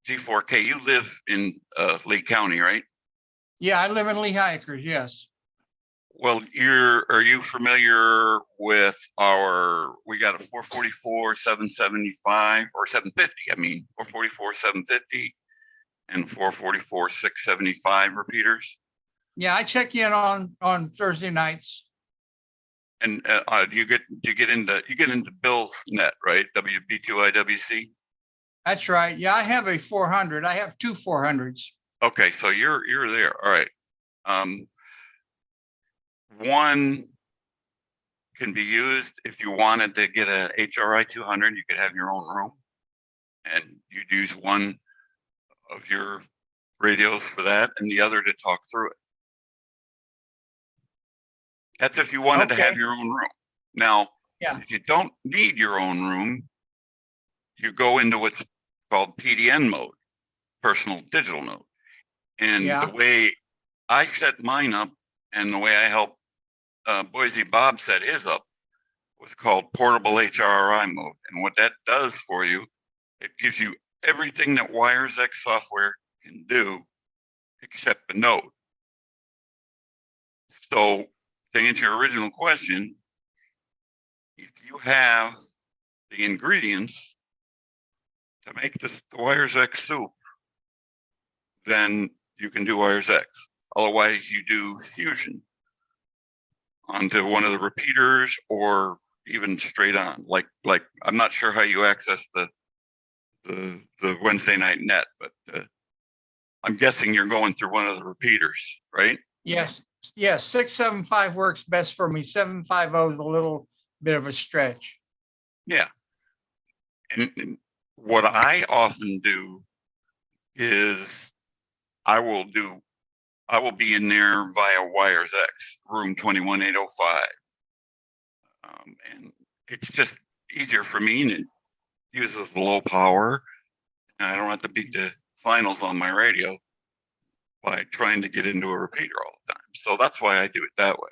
G4K. You live in Lee County, right? Yeah, I live in Lehigh Acres, yes. Well, are you familiar with we got a 444, 775, or 750, I mean, 444, 750, and 444, 675 repeaters? Yeah, I check in on Thursday nights. And you get into Bill's net, right? WB2IWC? That's right. Yeah, I have a 400. I have 2 400s. Okay, so you're there. All right. One can be used if you wanted to get a HRI 200. You could have your own room, and you'd use one of your radios for that, and the other to talk through it. That's if you wanted to have Okay. your own room. Now, Yeah. if you don't need your own room, you go into what's called PDN mode, personal digital mode. And Yeah. the way I set mine up and the way I helped Boise Bob set his up was called portable HRI mode. And what that does for you It gives you everything that WiresX software can do except the node. So to answer your original question, if you have the ingredients to make this the WiresX soup, then you can do WiresX. Otherwise, you do fusion onto one of the repeaters or even straight on. Like I'm not sure how you access the Wednesday night net, but I'm guessing you're going through one of the repeaters, right? Yes, yes, 675 works best for me. 750 is a little bit of a stretch. Yeah. And what I often do is I will be in there via WiresX, room 21805. And it's just easier for me, and it uses the low power. And I don't have to beat the finals on my radio by trying to get into a repeater all the time. So that's why I do it that way.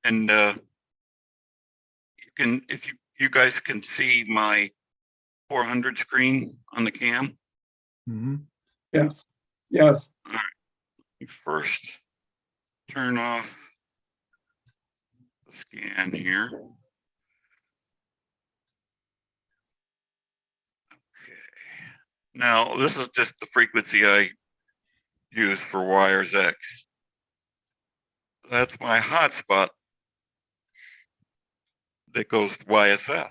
And you can, if you guys can see my 400 screen on the cam. Yes, yes. All right. First, turn off the scan here. Now, this is just the frequency I use for WiresX. That's my hotspot that goes to YSF,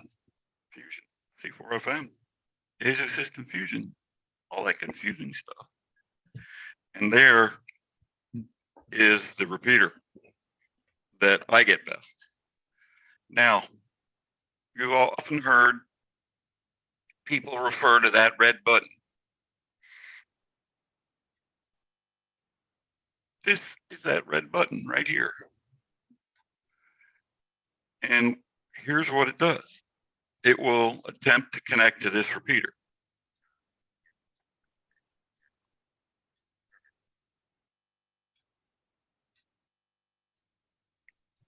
Fusion, C4FM, Asia System Fusion, all that confusing stuff. And there is the repeater that I get best. Now, you've often heard people refer to that red button. This is that red button right here. And here's what it does. It will attempt to connect to this repeater.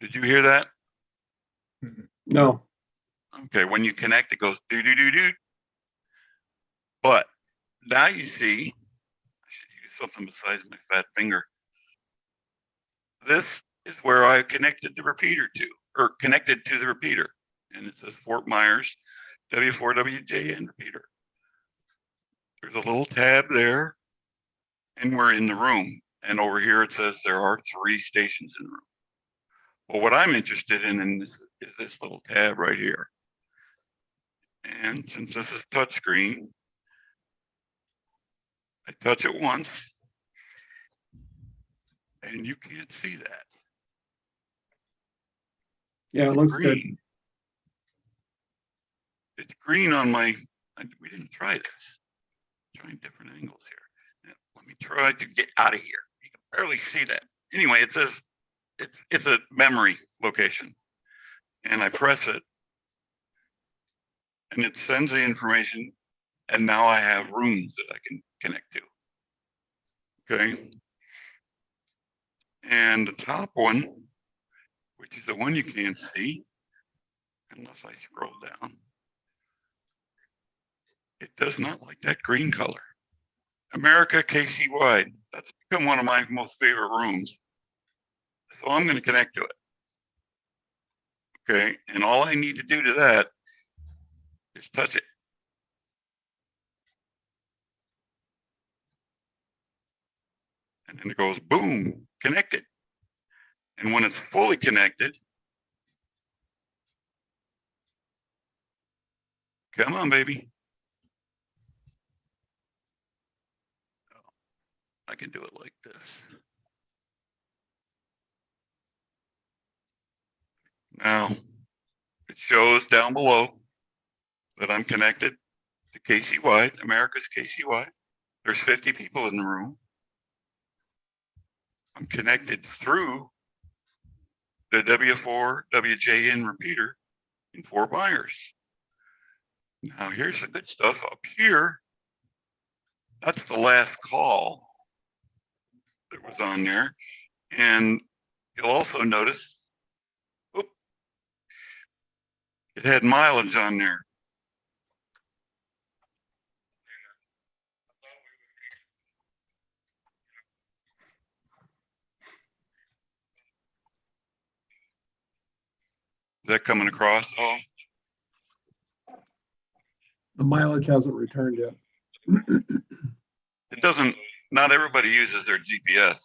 Did you hear that? No. Okay, when you connect, it goes do do do do. But now you see, I should use something besides my fat finger. This is where I connected the repeater to, or connected to the repeater. And it says Fort Myers W4WJN repeater. There's a little tab there, and we're in the room. And over here it says there are 3 stations in the room. Well, what I'm interested in is this little tab right here. And since this is touchscreen, I touch it once, and you can't see that. Yeah, it looks good. Green. It's green on my, we didn't try this. Trying different angles here. Now, let me try to get out of here. You can barely see that. Anyway, it says it's a memory location. And I press it, and it sends the information, and now I have rooms that I can connect to. Okay. And the top one, which is the one you can't see, unless I scroll down, it does not like that green color. America KCY, that's become one of my most favorite rooms. So I'm going to connect to it. Okay, and all I need to do to that is touch it. And then it goes boom, connected. And when it's fully connected, come on, baby. I can do it like this. Now, it shows down below that I'm connected to KCY, America's KCY. There's 50 people in the room. I'm connected through the W4 WJN repeater in Fort Myers. Now here's the good stuff up here. That's the last call that was on there. And you'll also notice, it had mileage on there. that coming across at all? The mileage hasn't returned yet. It doesn't, not everybody uses their GPS.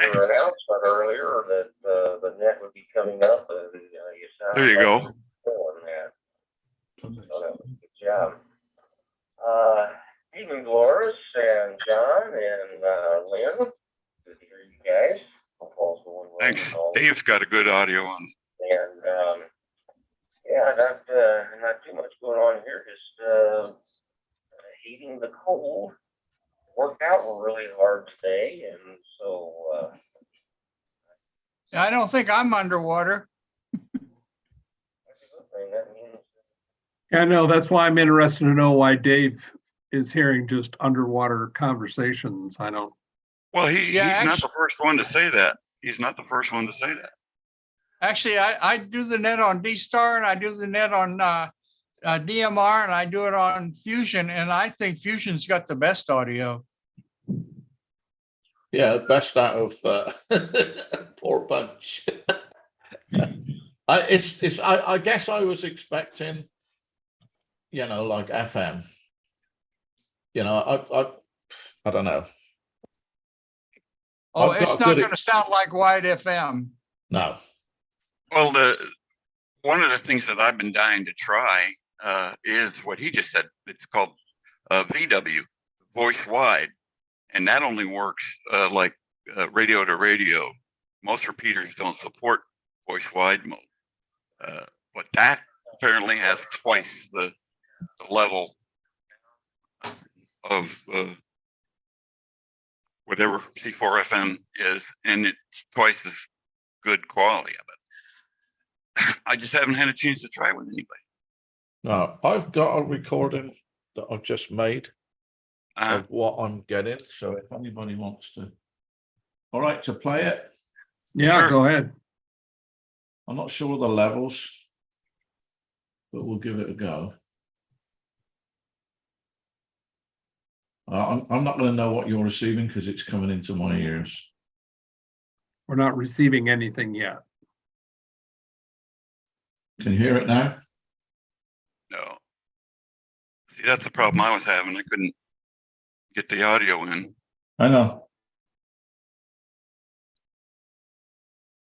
Your announcement earlier that the net would be coming up, and you sound. There you go. On that. So that was a good job. Evening, Dolores and John and Lynn. Good to hear you guys. Hope all's going well. Thanks. Dave's got a good audio on. And yeah, not too much going on here. Just heating the cold. Worked out really hard today, and so I don't think I'm underwater. that means Yeah, no, that's why I'm interested to know why Dave is hearing just underwater conversations. I don't. Well, Yeah, he's not the first one to say that. He's not the first one to say that. Actually, I do the net on D-Star and I do the net on DMR and I do it on Fusion, and I think Fusion's got the best audio. Yeah, best out of poor bunch. I guess I was expecting, you know, like FM. You know, I don't know. Oh, I've it's got not good- going to sound like wide FM. No. Well, one of the things that I've been dying to try is what he just said. It's called VW, voice wide, and that only works like radio to radio. Most repeaters don't support voice wide mode, but that apparently has twice the level of whatever C4FM is, and it's twice as good quality of it. I just haven't had a chance to try with anybody. No, I've got a recording that I've just made of what I'm getting. So if anybody wants to, all right, to play it. Yeah, Sure. go ahead. I'm not sure of the levels, but we'll give it a go. I'm not going to know what you're receiving because it's coming into my ears. We're not receiving anything yet. Can you hear it now? No. See, that's the problem I was having. I couldn't get the audio in. Hang on.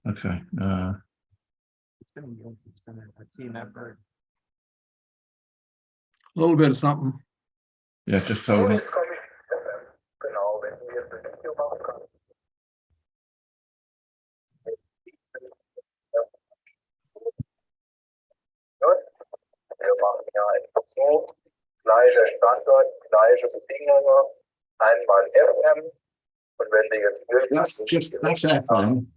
Okay. A little bit of something. Yeah, just hold on. Gleiche Standort, gleiche Bedingungen, einmal FM. Und wenn du jetzt That's FM.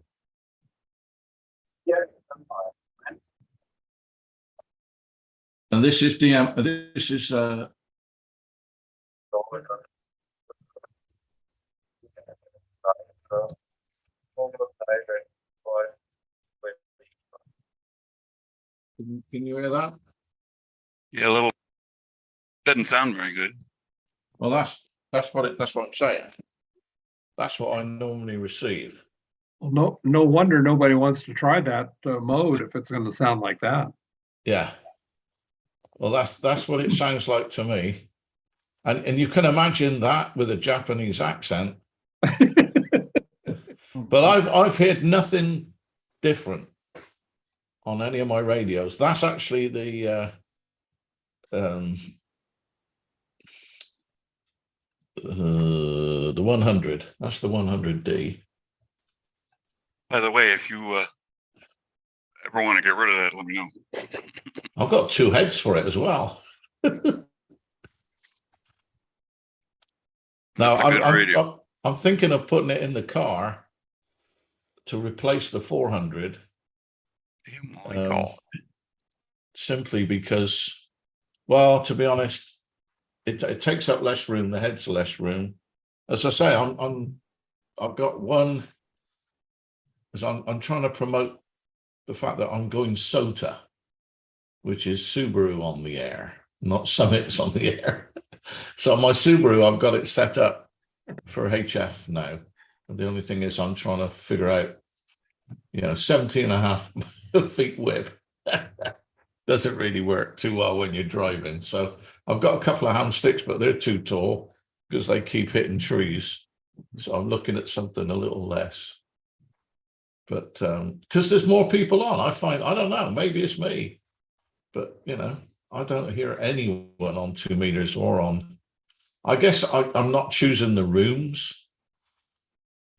And this is this is can you hear that? Yeah, a little. Doesn't sound very good. Well, that's what I'm saying. That's what I normally receive. Well, no wonder nobody wants to try that mode if it's going to sound like that. Yeah. Well, that's what it sounds like to me. And you can imagine that with a Japanese accent. But I've heard nothing different on any of my radios. That's actually the 100. That's the 100D. By the way, if you ever want to get rid of that, let me know. I've got two heads for it as well. Now That's a good radio. I'm thinking of putting it in the car to replace the 400. Holy call. simply because, well, to be honest, it takes up less room. The head's less room. As I say, I've got one. As I'm trying to promote the fact that I'm going SOTA, which is Subaru on the air, not Summit's on the air. So my Subaru, I've got it set up for HF now. And the only thing is I'm trying to figure out, 17.5 feet whip doesn't really work too well when you're driving. So I've got a couple of hand sticks, but they're too tall because they keep hitting trees. So I'm looking at something a little less. But because there's more people on, I don't know, maybe it's me. But, I don't hear anyone on 2 meters or on. I guess I'm not choosing the rooms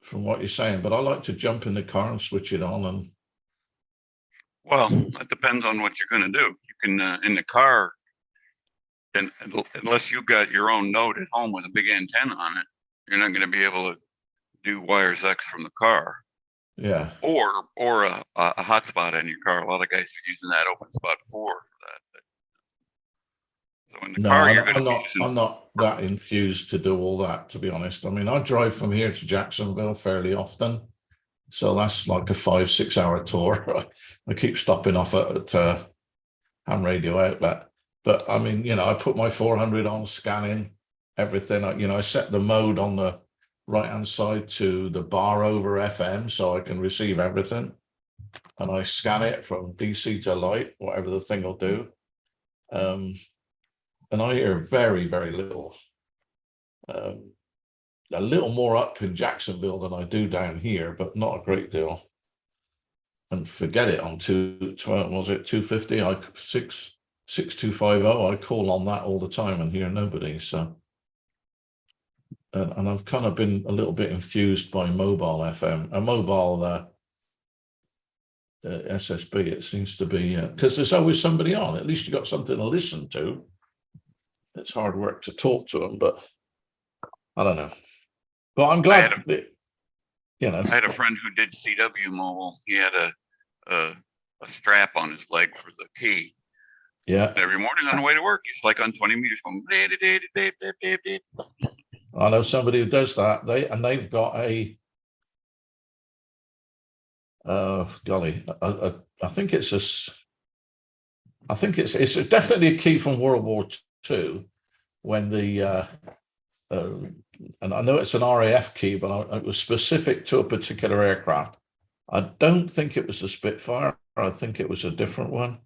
from what you're saying, but I like to jump in the car and switch it on. And Well, that depends on what you're going to do. You can, in the car, and unless you got your own node at home with a big antenna on it, you're not going to be able to do wires X from the car. yeah. Or a hotspot in your car. A lot of guys are using that open spot 4 for that. So in the No, car, you're going to be using. I'm not that enthused to do all that, to be honest. I mean, I drive from here to Jacksonville fairly often. So that's like a 5-6 hour tour. I keep stopping off at ham radio outlet. But I mean, I put my 400 on, scanning everything. I set the mode on the right-hand side to the bar over FM so I can receive everything. And I scan it from DC to light, whatever the thing will do. And I hear very, very little. A little more up in Jacksonville than I do down here, but not a great deal. And forget it on 250, 6250. I call on that all the time and hear nobody. So, and I've kind of been a little bit enthused by mobile FM, a mobile SSB. It seems to be because there's always somebody on. At least you got something to listen to. It's hard work to talk to them, but I don't know. But I'm glad I had a friend who did CW mobile. He had a strap on his leg for the key. Yeah. And every morning on the way to work, he's like on 20 meters going. I know somebody who does that. They've got a golly, I think it's definitely a key from World War II when the and I know it's an RAF key, but it was specific to a particular aircraft. I don't think it was the Spitfire. I think it was a different one.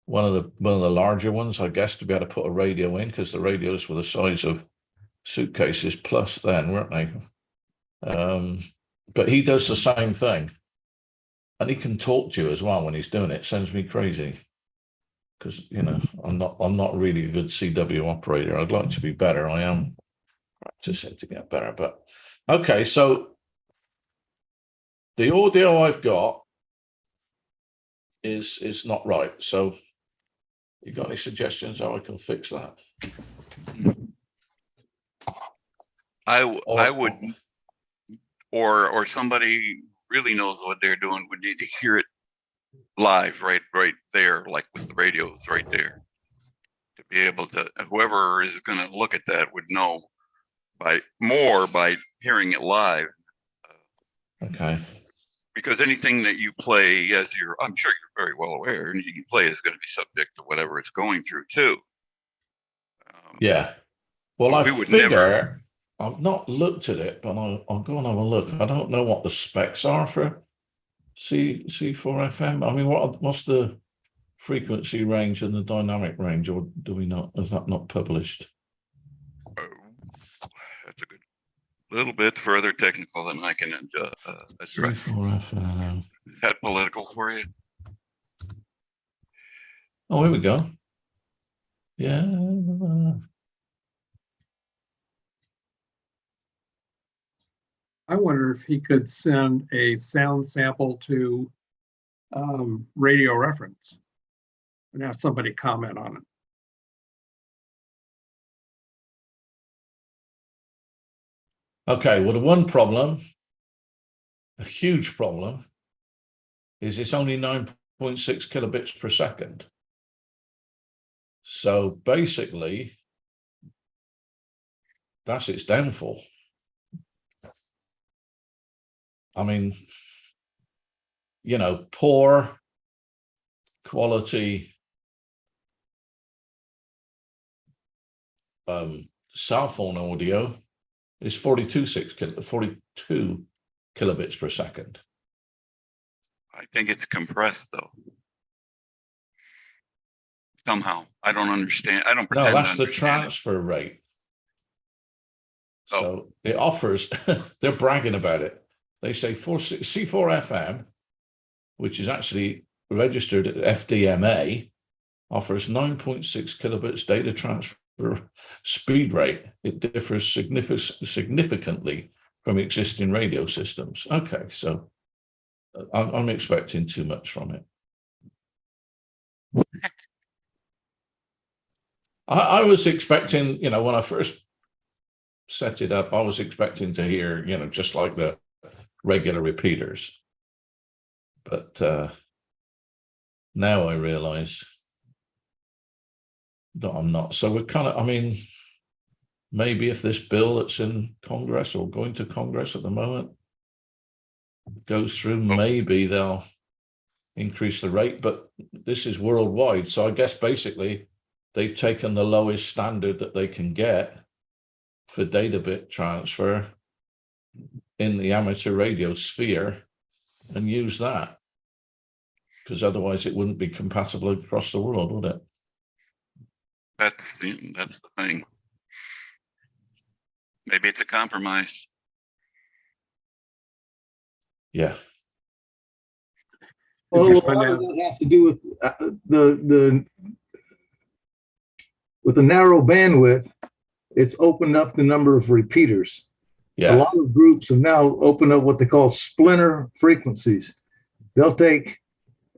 One of the larger ones, I guess, to be able to put a radio in, because the radios were the size of suitcases plus then, weren't they? But he does the same thing. And he can talk to you as well when he's doing it. Sends me crazy. Because, I'm not really a good CW operator. I'd like to be better. I am practicing to get better. But okay, so the audio I've got is not right. So you got any suggestions how I can fix that? I would, or somebody really knows what they're doing would need to hear it live right there, like with the radios right there, to be able to, whoever is going to look at that would know by hearing it live. Okay. Because anything that you play, I'm sure you're very well aware, anything you play is going to be subject to whatever it's going through too. Yeah. Well, I would figure I've not looked at it, but I'll go and have a look. I don't know what the specs are for C4FM. I mean, what's the frequency range and the dynamic range, or do we not? Is that not published? That's a good little bit further technical than I can address. C4FM. Is that political for you? Oh, here we go. Yeah. I wonder if he could send a sound sample to radio reference and have somebody comment on it. Okay, well, the one problem, a huge problem, is it's only 9.6 kilobits per second. So basically, that's its downfall. I mean, you know, poor quality cell phone audio is 42 kilobits per second. I think it's compressed though. Somehow, I don't understand. I don't No, pretend to that's the understand it. transfer rate. Oh. So it offers, they're bragging about it. They say C4FM, which is actually registered at FDMA, offers 9.6 kilobits data transfer speed rate. It differs significantly from existing radio systems. Okay, so I'm expecting too much from it. I was expecting, you know, when I first set it up, I was expecting to hear, you know, just like the regular repeaters. But now I realize that I'm not. So we're kind of, I mean, maybe if this bill that's in Congress or going to Congress at the moment goes through, maybe they'll increase the rate, but this is worldwide. So I guess basically they've taken the lowest standard that they can get for data bit transfer in the amateur radio sphere and use that, because otherwise it wouldn't be compatible across the world, would it? That's the thing. Maybe it's a compromise. Yeah. Well, Did you a find lot of out- that has to do with with the narrow bandwidth. It's opened up the number of repeaters. A Yeah. lot of groups have now opened up what they call splinter frequencies. They'll take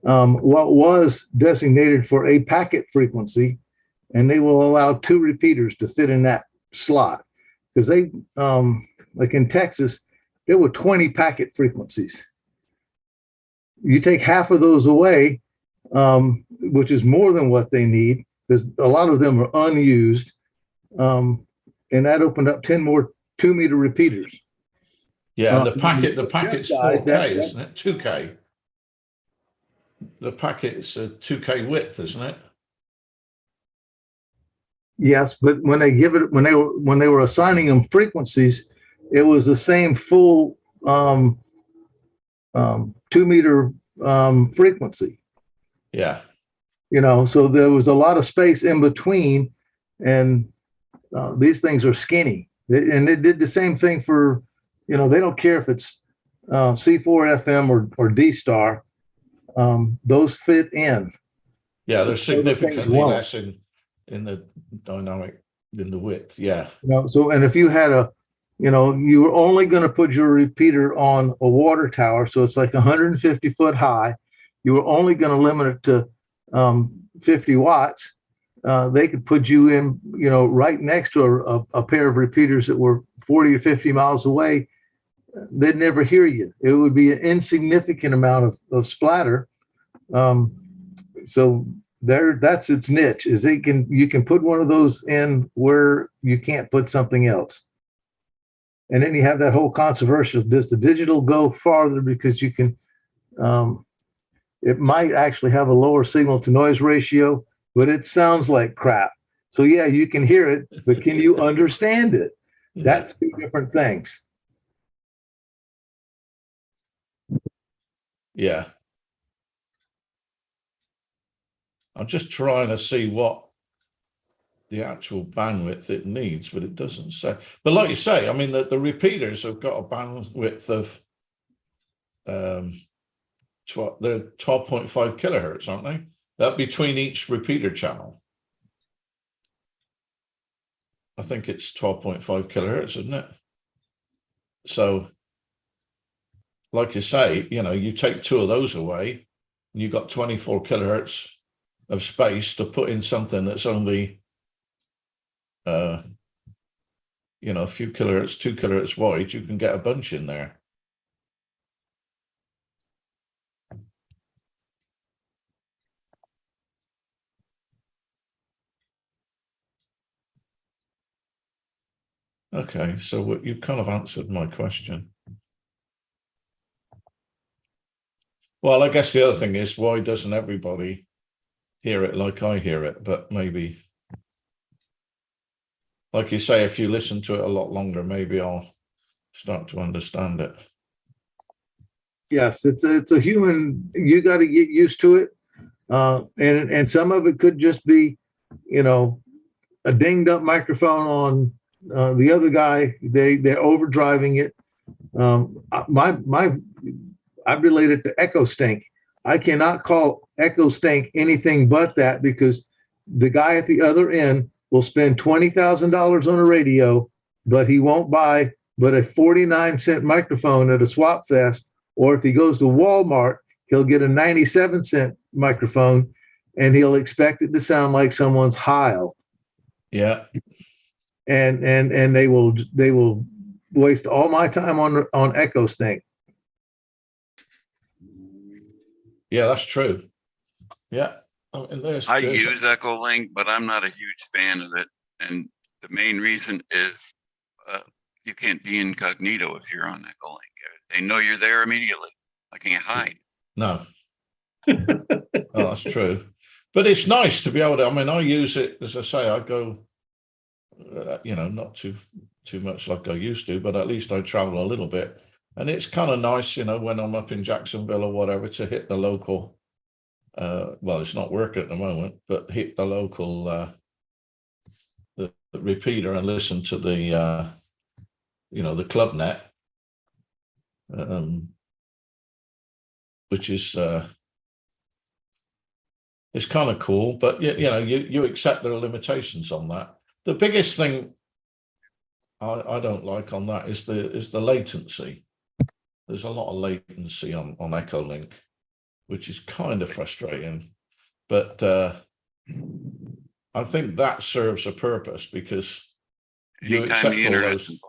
what was designated for a packet frequency, and they will allow 2 repeaters to fit in that slot. Because they, like in Texas, there were 20 packet frequencies. You take half of those away, which is more than what they need, because a lot of them are unused. And that opened up 10 more 2-meter repeaters. Yeah, and the packet's 4K, isn't it? 2K. The packet's a 2K width, isn't it? Yes, but when they were assigning them frequencies, it was the same full 2-meter frequency. Yeah. You know, so there was a lot of space in between, and these things are skinny. And it did the same thing for, you know, they don't care if it's C4FM or D-Star. Those fit in. Yeah, they're significantly won't. less in the dynamic, in the width. Yeah. You know, so, and if you had you were only going to put your repeater on a water tower, so it's like 150 foot high. You were only going to limit it to 50 watts. They could put you in, you know, right next to a pair of repeaters that were 40 or 50 miles away. They'd never hear you. It would be an insignificant amount of splatter. So that's its niche, is you can put one of those in where you can't put something else. And then you have that whole controversy of, does the digital go farther because you can, it might actually have a lower signal to noise ratio, but it sounds like crap. So yeah, you can hear it, but can you understand it? That's 2 different things. Yeah. I'm just trying to see what the actual bandwidth it needs, but it doesn't say. But like you say, I mean, the repeaters have got a bandwidth of they're 12.5 kilohertz, aren't they? That between each repeater channel. I think it's 12.5 kilohertz, isn't it? So, like you say, you know, you take 2 of those away, and you've got 24 kilohertz of space to put in something that's only you know, a few kilohertz, 2 kilohertz wide. You can get a bunch in there. Okay, so you kind of answered my question. Well, I guess the other thing is, why doesn't everybody hear it like I hear it? But maybe, like you say, if you listen to it a lot longer, maybe I'll start to understand it. Yes, it's a human, you got to get used to it. And some of it could just be, you know, a dinged up microphone on the other guy. They're overdriving it. I relate it to echo stink. I cannot call echo stink anything but that, because the guy at the other end will spend $20,000 on a radio, but he won't buy but a 49-cent microphone at a swap fest. Or if he goes to Walmart, he'll get a 97-cent microphone and he'll expect it to sound like someone's Heil. Yeah. And they will waste all my time on echo stink. Yeah, that's true. Yeah. I mean, I use Echolink, but I'm not a huge fan of it. And the main reason is you can't be incognito if you're on Echolink. They know you're there immediately. I can't hide. No. Oh, that's true. But it's nice to be able to, I mean, I use it, as I say, I go, you know, not too much like I used to, but at least I travel a little bit. And it's kind of nice, you know, when I'm up in Jacksonville or whatever, to hit the local, well, it's not working at the moment, but hit the local the repeater and listen to the, you know, the club net, which is, it's kind of cool, but you know, you accept there are limitations on that. The biggest thing I don't like on that is the latency. There's a lot of latency on Echolink, which is kind of frustrating. But I think that serves a purpose, because you accept all those.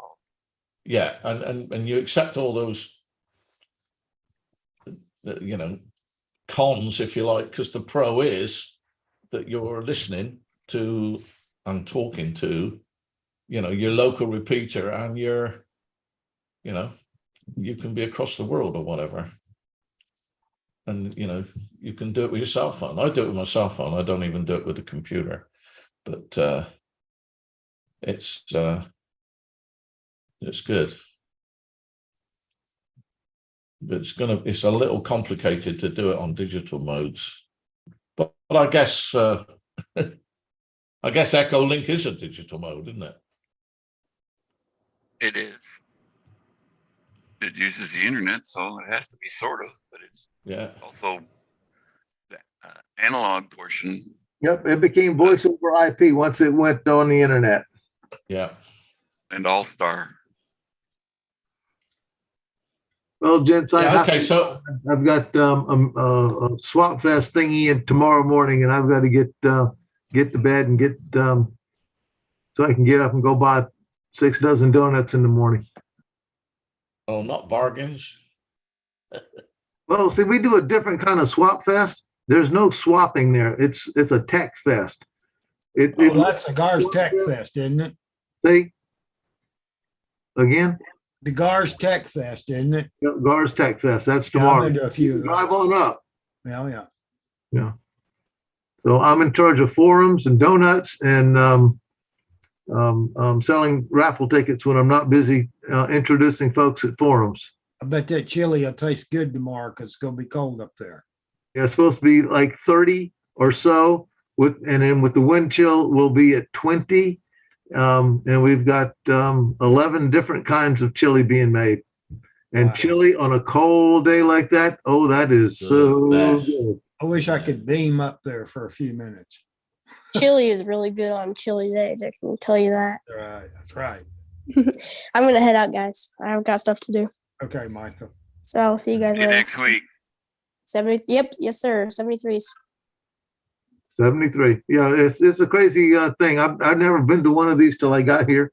Yeah, and you accept all those, you know, cons, if you like, because the pro is that you're listening to and talking to, you know, your local repeater, and you're, you know, you can be across the world or whatever. And, you know, you can do it with your cell phone. I do it with my cell phone. I don't even do it with the computer. But it's good. But it's a little complicated to do it on digital modes. But I guess I guess Echolink is a digital mode, isn't it? It is. It uses the internet, so it has to be sort of, but it's also the analog portion. Yep, it became voice over IP once it went on the internet. Yeah. And All-Star. Well, gents, okay, so I've got a swap fest thingy tomorrow morning, and I've got to get to bed and get so I can get up and go buy 6 dozen donuts in the morning. Oh, not bargains. Well, see, we do a different kind of swap fest. There's no swapping there. It's a tech fest. That's the GARS Tech Fest, isn't it? See? Again? The GARS Tech Fest, isn't it? Yep, GARS Tech Fest. That's tomorrow. I've been to a few of those. Drive on up. Yeah. Yeah. So I'm in charge of forums and donuts and selling raffle tickets when I'm not busy introducing folks at forums. I bet that chili will taste good tomorrow because it's going to be cold up there. Yeah, it's supposed to be like 30 or so, and then with the wind chill, we'll be at 20. And we've got 11 different kinds of chili being made. And wow. Chili on a cold day like that, oh, that is so good. I wish I could beam up there for a few minutes. Chili is really good on chilly days. I can tell you that. Right, that's right. I'm going to head out, guys. I've got stuff to do. Okay, Michael. So I'll see you guys later. Next week. 70. Yep. Yes, sir. 73s. 73. Yeah, it's a crazy thing. I've never been to one of these till I got here,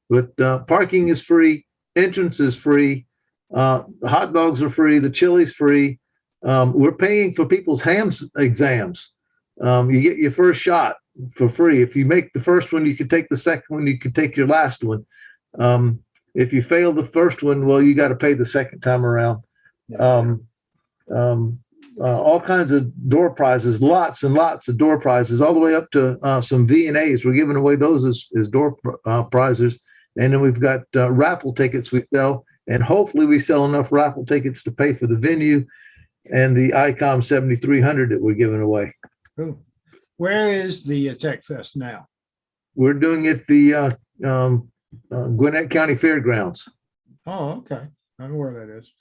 but parking is free, entrance is free, the hot dogs are free, the chili's free. We're paying for people's HAMS exams. You get your first shot for free. If you make the first one, you can take the second one, you can take your last one. If you fail the first one, well, you got to pay the second time around. All kinds of door prizes, lots and lots of door prizes, all the way up to some V&As. We're giving away those as door prizes. And then we've got raffle tickets we sell, and hopefully we sell enough raffle tickets to pay for the venue and the ICOM 7300 that we're giving away. Cool. Where is the Tech Fest now? We're doing it the Gwinnett County Fairgrounds. Oh, okay. I know where that is.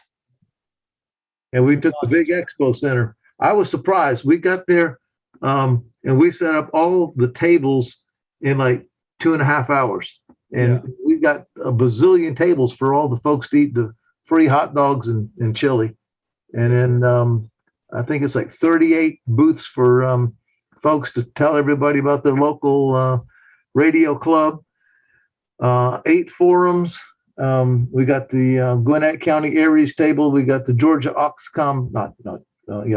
And we took the big expo center. I was surprised. We got there and we set up all the tables in like 2.5 hours. And we got a bazillion tables for all the folks to eat the free hot dogs and chili. And then I think it's like 38 booths for folks to tell everybody about their local radio club. 8 forums. We got the Gwinnett County Aries table. We got the Georgia Oxcom,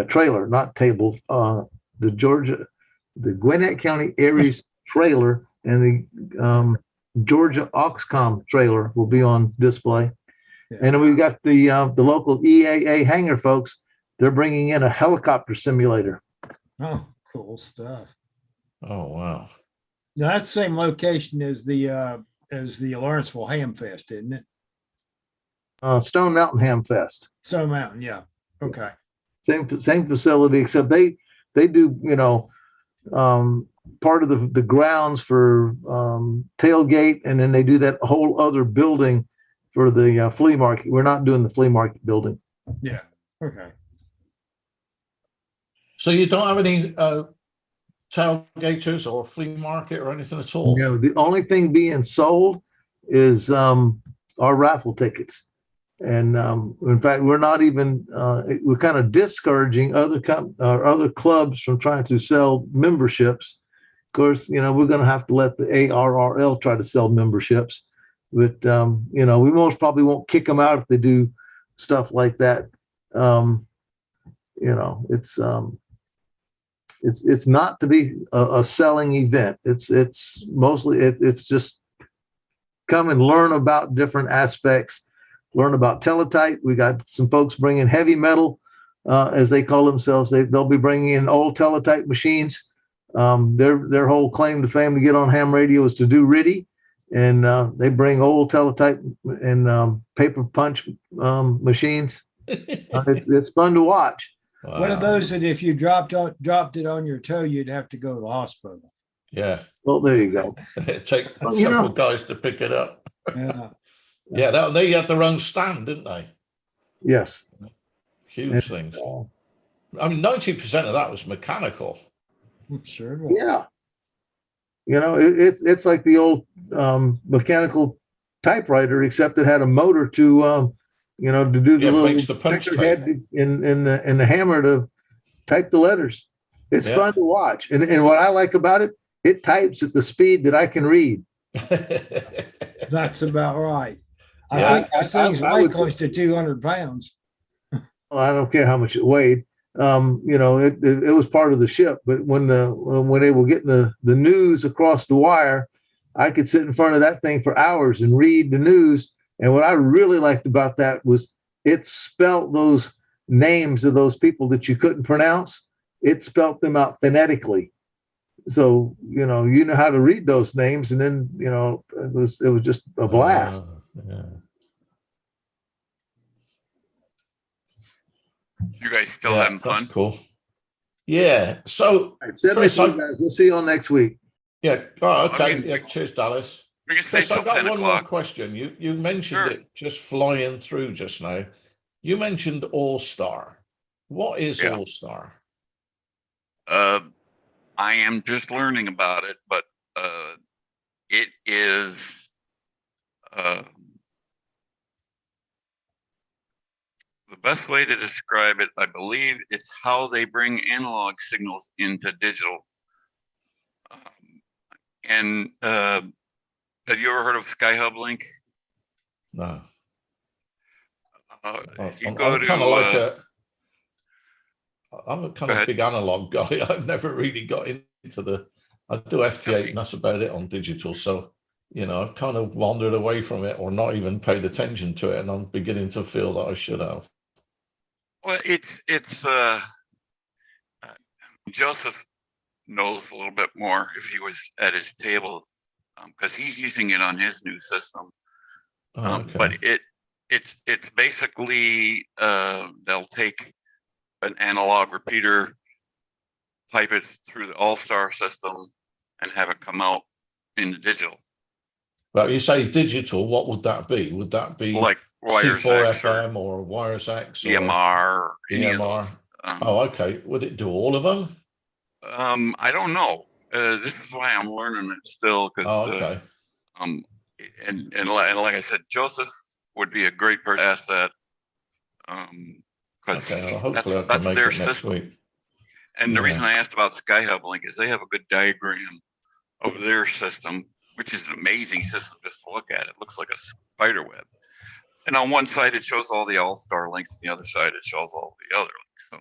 trailer, not table. The Gwinnett County Aries trailer and the Georgia Oxcom trailer will be on display. And then we've got the local EAA hangar folks. They're bringing in a helicopter simulator. Oh, cool stuff. Oh, wow. Now that's the same location as the Lawrenceville Ham Fest, isn't it? Stone Mountain Ham Fest. Stone Mountain, yeah. Okay. Same facility, except they do, part of the grounds for tailgate, and then they do that whole other building for the flea market. We're not doing the flea market building. Yeah. Okay. So you don't have any tailgaters or flea market or anything at all? No, the only thing being sold is our raffle tickets. And in fact, we're not even, we're kind of discouraging other clubs from trying to sell memberships. Of course, we're going to have to let the ARRL try to sell memberships. But, we most probably won't kick them out if they do stuff like that. It's not to be a selling event. It's mostly, it's just come and learn about different aspects, learn about teletype. We got some folks bringing heavy metal, as they call themselves. They'll be bringing in old teletype machines. Their whole claim to fame to get on ham radio is to do RIDI, and they bring old teletype and paper punch machines. It's fun to watch. Wow. One of those that if you dropped it on your toe, you'd have to go to the hospital. Yeah. Well, there you go. It take several guys to pick it up. Yeah. Yeah, they had their own stand, didn't they? Yes. Huge things. I mean, 90% of that was mechanical. Sure. Yeah. It's like the old punch typewriter, except it had a motor to do the little punch head in the hammer to type the letters. It's fun to watch. And what I like about it, it types at the speed that I can read. That's about right. I think those things weigh close to 200 pounds. Well, I don't care how much it weighed. It was part of the ship, but when they were getting the news across the wire, I could sit in front of that thing for hours and read the news. And what I really liked about that was it spelt those names of those people that you couldn't pronounce. It spelt them out phonetically. So, you know how to read those names. And then, it was just a blast. Yeah. You guys still having fun? That's cool. Yeah. So, Chris, guys, we'll see you all next week. Yeah. Oh, okay. Cheers, Dallas. We can stay Chris, I've till got 10 one more o'clock. question. You mentioned it just flying through just now. You mentioned All-Star. What is All-Star? I am just learning about it, but it is the best way to describe it. I believe it's how they bring analog signals into digital. Have you ever heard of Skyhub Link? No. If you I'm go kind of like I'm a Go kind of ahead. big analog guy. I've never really got into I do FT8 and that's about it on digital. So I've kind of wandered away from it or not even paid attention to it, and I'm beginning to feel that I should have. Well, Joseph knows a little bit more if he was at his table, because he's using it on his new system. Okay. But it's basically they'll take an analog repeater, pipe it through the All-Star system, and have it come out in the digital. But you say digital, what would that be? Would that be Like Wires X or C4FM or Wires X or DMR or any of DMR? those. Oh, okay. Would it do all of them? I don't know. This is why I'm learning it still, because Oh, okay. and like I said, Joseph would be a great person to ask that. Because Okay. Well, hopefully I can that's make their it next system. week. And the Yeah. reason I asked about SkyHub Link is they have a good diagram of their system, which is an amazing system just to look at. It looks like a spider web. And on one side, it shows all the all-star links. On the other side, it shows all the other links. So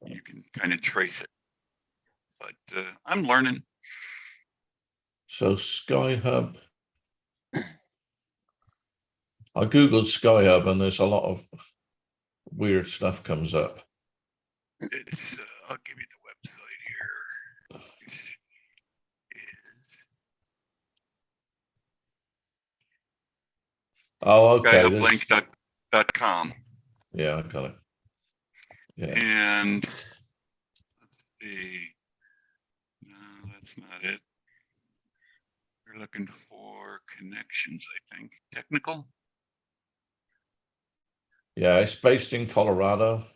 you can kind of trace it. But I'm learning. So SkyHub. I Googled SkyHub and there's a lot of weird stuff comes up. It's, I'll give you the website here. Oh, okay. SkyHubLink.com. Yeah, I got it. Yeah. And let's see. No, that's not it. You're looking for connections, I think. Technical? Yeah, it's based in Colorado.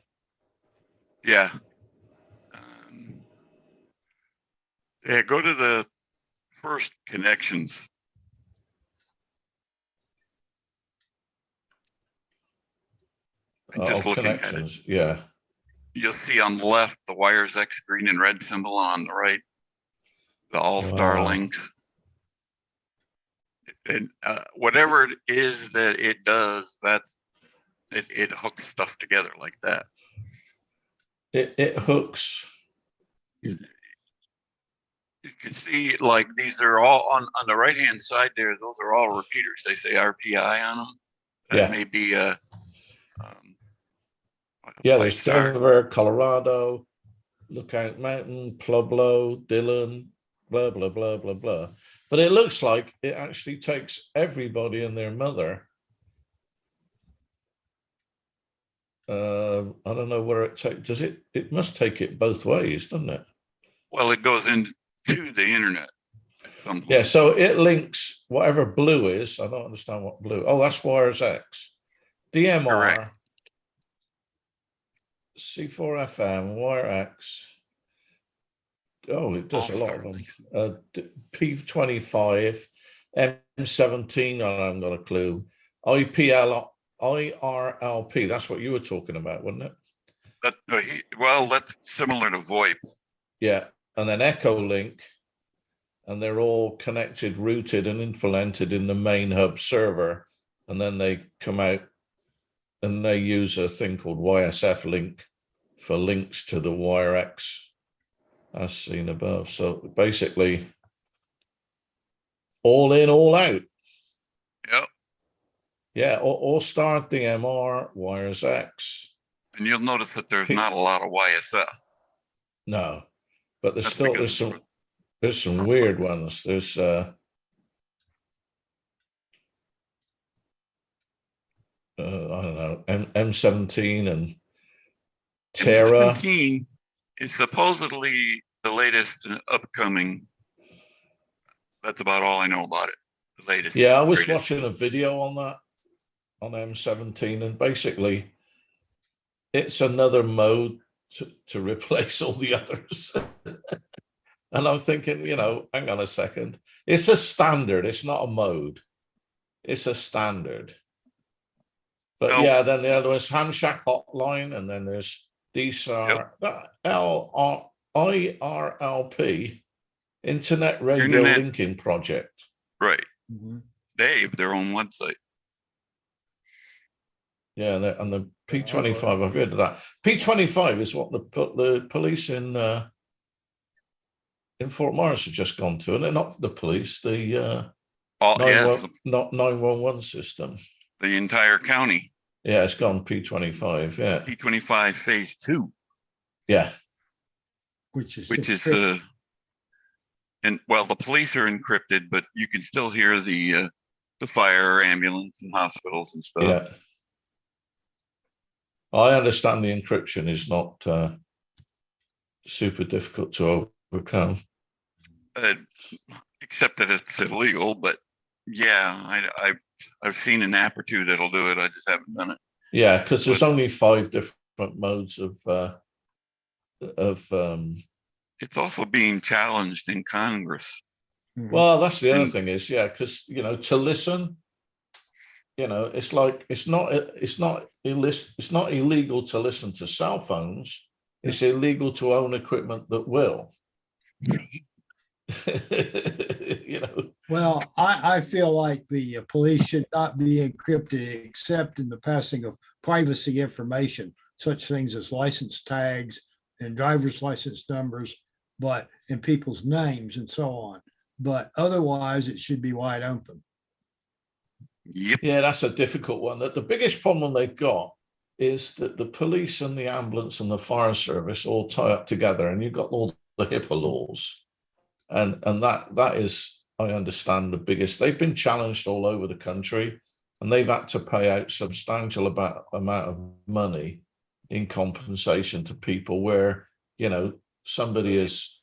Yeah. Yeah, go to the first connections. Just looking connections. at it. Yeah. You'll see on the left the Wires X green and red symbol, on the right the all-star links. And whatever it is that it does, it hooks stuff together like that. It hooks. You can see, like, these are all on the right hand side there. Those are all repeaters. They say RPI on them. That Yeah. may be Yeah, there's Denver, Colorado, Lookout Mountain, Pueblo, Dillon, blah, blah, blah, blah, blah. But it looks like it actually takes everybody and their mother. I don't know where it takes. Does it? It must take it both ways, doesn't it? Well, it goes into the internet. Yeah, so it links whatever blue is. I don't understand what blue. Oh, that's Wires X. DMR. Correct. C4FM, Wire X. Oh, it does a lot of them. P25, M17, I haven't got a clue. IRLP, that's what you were talking about, wasn't it? Well, that's similar to VoIP. Yeah, and then Echo Link, and they're all connected, routed, and implemented in the main hub server. And then they come out and they use a thing called YSF Link for links to the Wire X as seen above. So basically, all in, all out. Yep. Yeah, all star DMR, Wires X. And you'll notice that there's not a lot of YSF. No, but there's some weird ones. There's I don't know, M17 and Terra. M17 is supposedly the latest and upcoming. That's about all I know about it. The latest. Yeah, I was watching a video on that, on M17, and basically it's another mode to replace all the others. And I'm thinking, hang on a second. It's a standard. It's not a mode. It's a standard. But yeah, then the other was Handshake Hotline, and then there's DSR, IRLP, Internet Radio Linking Project. Right. Mm-hmm. They have their own website. Yeah, and the P25, I've heard of that. P25 is what the police in in Fort Myers have just gone to, and they're not the police, the Yes, 911 system. the entire county, Yeah, it's gone P25. Yeah, P25 phase 2, yeah, which is and well, the police are encrypted, but you can still hear the fire, ambulance, and hospitals and stuff. yeah. I understand the encryption is not super difficult to overcome. Except that it's illegal, but yeah, I've seen an app or two that'll do it. I just haven't done it. Yeah, because there's only 5 different modes of It's also being challenged in Congress. well, that's the other And- thing is, yeah, because to listen, it's like it's not illegal to listen to cell phones. It's illegal to own equipment that will. Well, I feel like the police should not be encrypted except in the passing of privacy information, such things as license tags and driver's license numbers, but in people's names and so on. But otherwise, it should be wide open. Yep. Yeah, that's a difficult one. That the biggest problem they've got is that the police and the ambulance and the fire service all tie up together, and you've got all the HIPAA laws, and that is, I understand, the biggest. They've been challenged all over the country, and they've had to pay out substantial amount of money in compensation to people where somebody has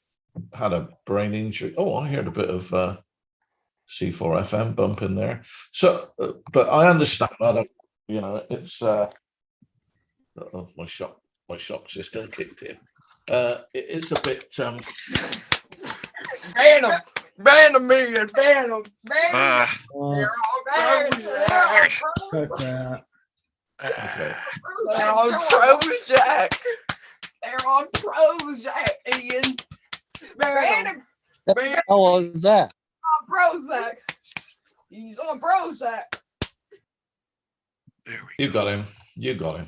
had a brain injury. Oh, I heard a bit of C4 FM bump in there. So, but I understand that. It's my shock system kicked in. It's a bit. Ban them! Ban them, million! Ban them! Ban them! Uh, cut that. Okay. They're on Prozac! They're on Prozac, Ian! Ban them! Ban How is that? on Prozac! He's on Prozac! There we You got him. You got him.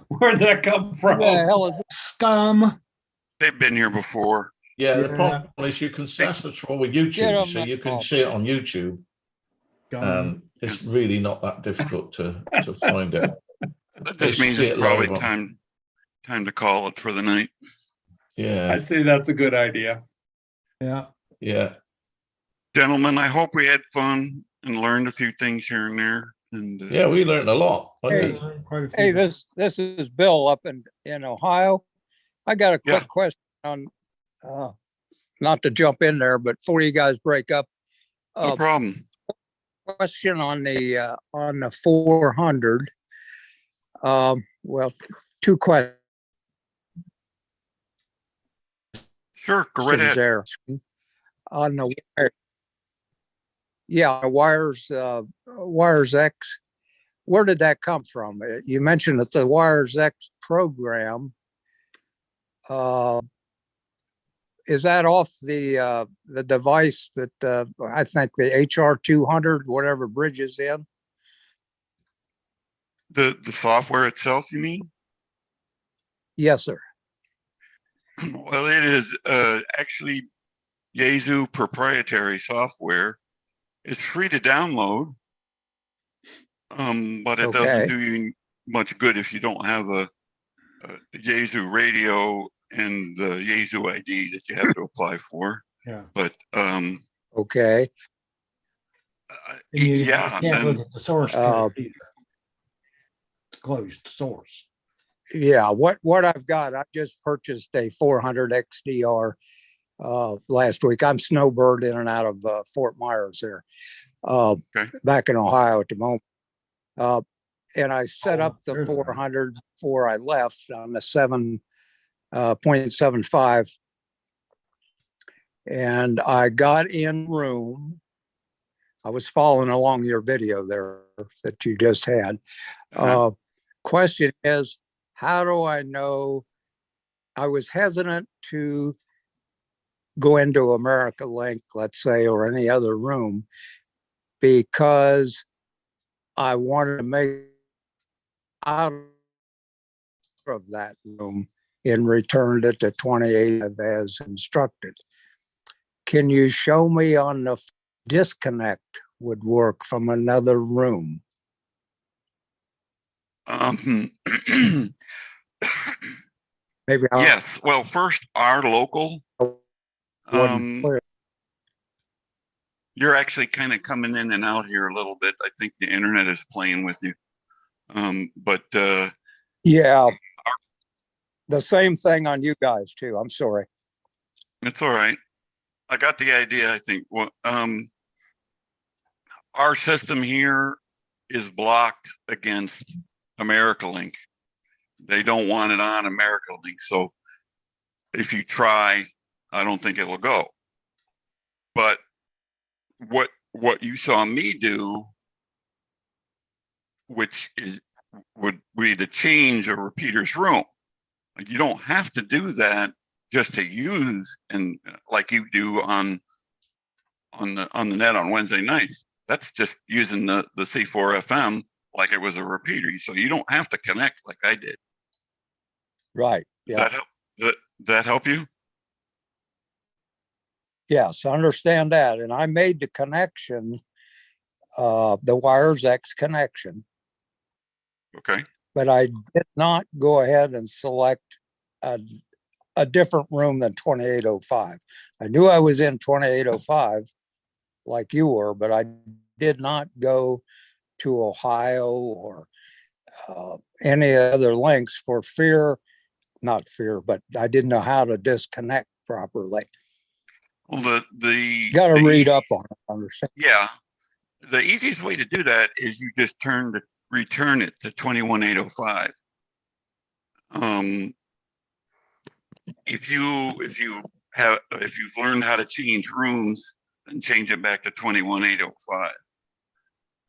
Where'd that come Who from? the hell is it? Scum. They've been here before. Yeah, the Yeah. problem is you can. That's the trouble with Get YouTube. 'em So you can off. see it on YouTube, Scum. it's really not that difficult to find it. That just They means see it's it probably live on- time to call it for the night. Yeah, I'd say that's a good idea. Yeah. yeah. Gentlemen, I hope we had fun and learned a few things here and there. And Yeah, we learned a lot. I Hey. did. Quite a few. Hey, this is Bill up in Ohio. I got a quick Yeah. question on, not to jump in there, but before you guys break up, no problem. question on the 400. Well, 2 questions Sure, go right ahead. there. On the wire. Yeah, wires X. Where did that come from? You mentioned it's the Wires X program. Is that off the device that I think the HR 200, whatever bridge is in? The software itself, you mean? Yes, sir. Well, it is actually Yaesu proprietary software. It's free to download, but it Okay. doesn't do you much good if you don't have a Yaesu radio and the Yaesu ID that you have to apply for. Yeah. But Okay. And you yeah, can't look and at the source Uh, code either. It's closed source. Yeah, what I've got, I just purchased a 400 XDR last week. I'm snowbird in and out of Fort Myers there, back in Ohio at the moment. And I set Oh, up the there's that. 400 before I left on the 7.75. And I got in room. I was following along your video there that you just had. Question is, how do I know? I was hesitant to go into America Link, let's say, or any other room, because I wanted to make out of that room and returned it to 28 as instructed. Can you show me on the disconnect would work from another room? Maybe I Yes, well, first, our local, wasn't clear. you're actually kind of coming in and out here a little bit. I think the internet is playing with you. But Yeah, the same thing on you guys too. I'm sorry. it's all right. I got the idea, I think. Well, our system here is blocked against AmericaLink. They don't want it on AmericaLink. So if you try, I don't think it'll go. But what you saw me do, which would be to change a repeater's room. Like, you don't have to do that just to use, and like you do on the net on Wednesday nights. That's just using the C4 FM like it was a repeater. So you don't have to connect like I did. Right. Does Yeah. that help? That help you? Yes, I understand that. And I made the connection, the wires X connection, Okay. but I did not go ahead and select a different room than 2805. I knew I was in 2805 like you were, but I did not go to Ohio or any other links for fear, not fear, but I didn't know how to disconnect properly. Well, Got to read up on it. Understand? Yeah, the easiest way to do that is you just return it to 21805. If you've learned how to change rooms, then change it back to 21805.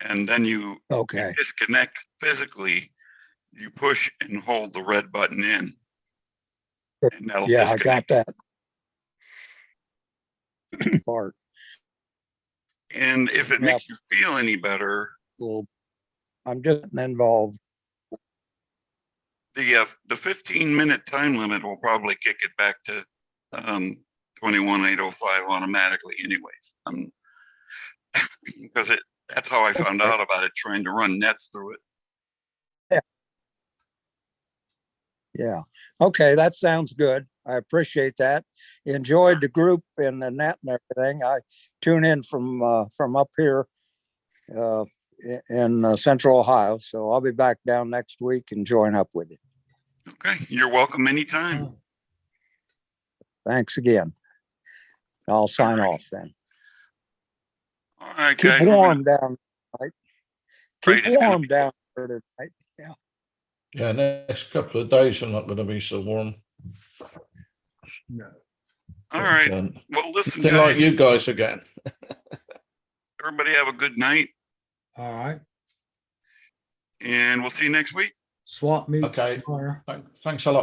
And then you disconnect physically, you push and hold the red button in. And that'll disconnect. I got that part. And if it makes you feel any better, well, I'm just involved. The 15-minute time limit will probably kick it back to 21805 automatically anyways. Because that's how I found out about it, trying to run nets through it. Yeah. Okay, that sounds good. I appreciate that. Enjoyed the group and the net and everything. I tune in from up here in Central Ohio, so I'll be back down next week and join up with you. Okay, you're welcome anytime. Thanks again. I'll sign off then. All right, keep guys. warm down, right? Keep Right, warm down there tonight. Yeah. Yeah, next couple of days are not going to be so warm. No. All right. Well, Listen, looking like you guys again. Everybody have a good night. All right. And we'll see you next week. Swap meets Okay. tomorrow. Thanks a lot.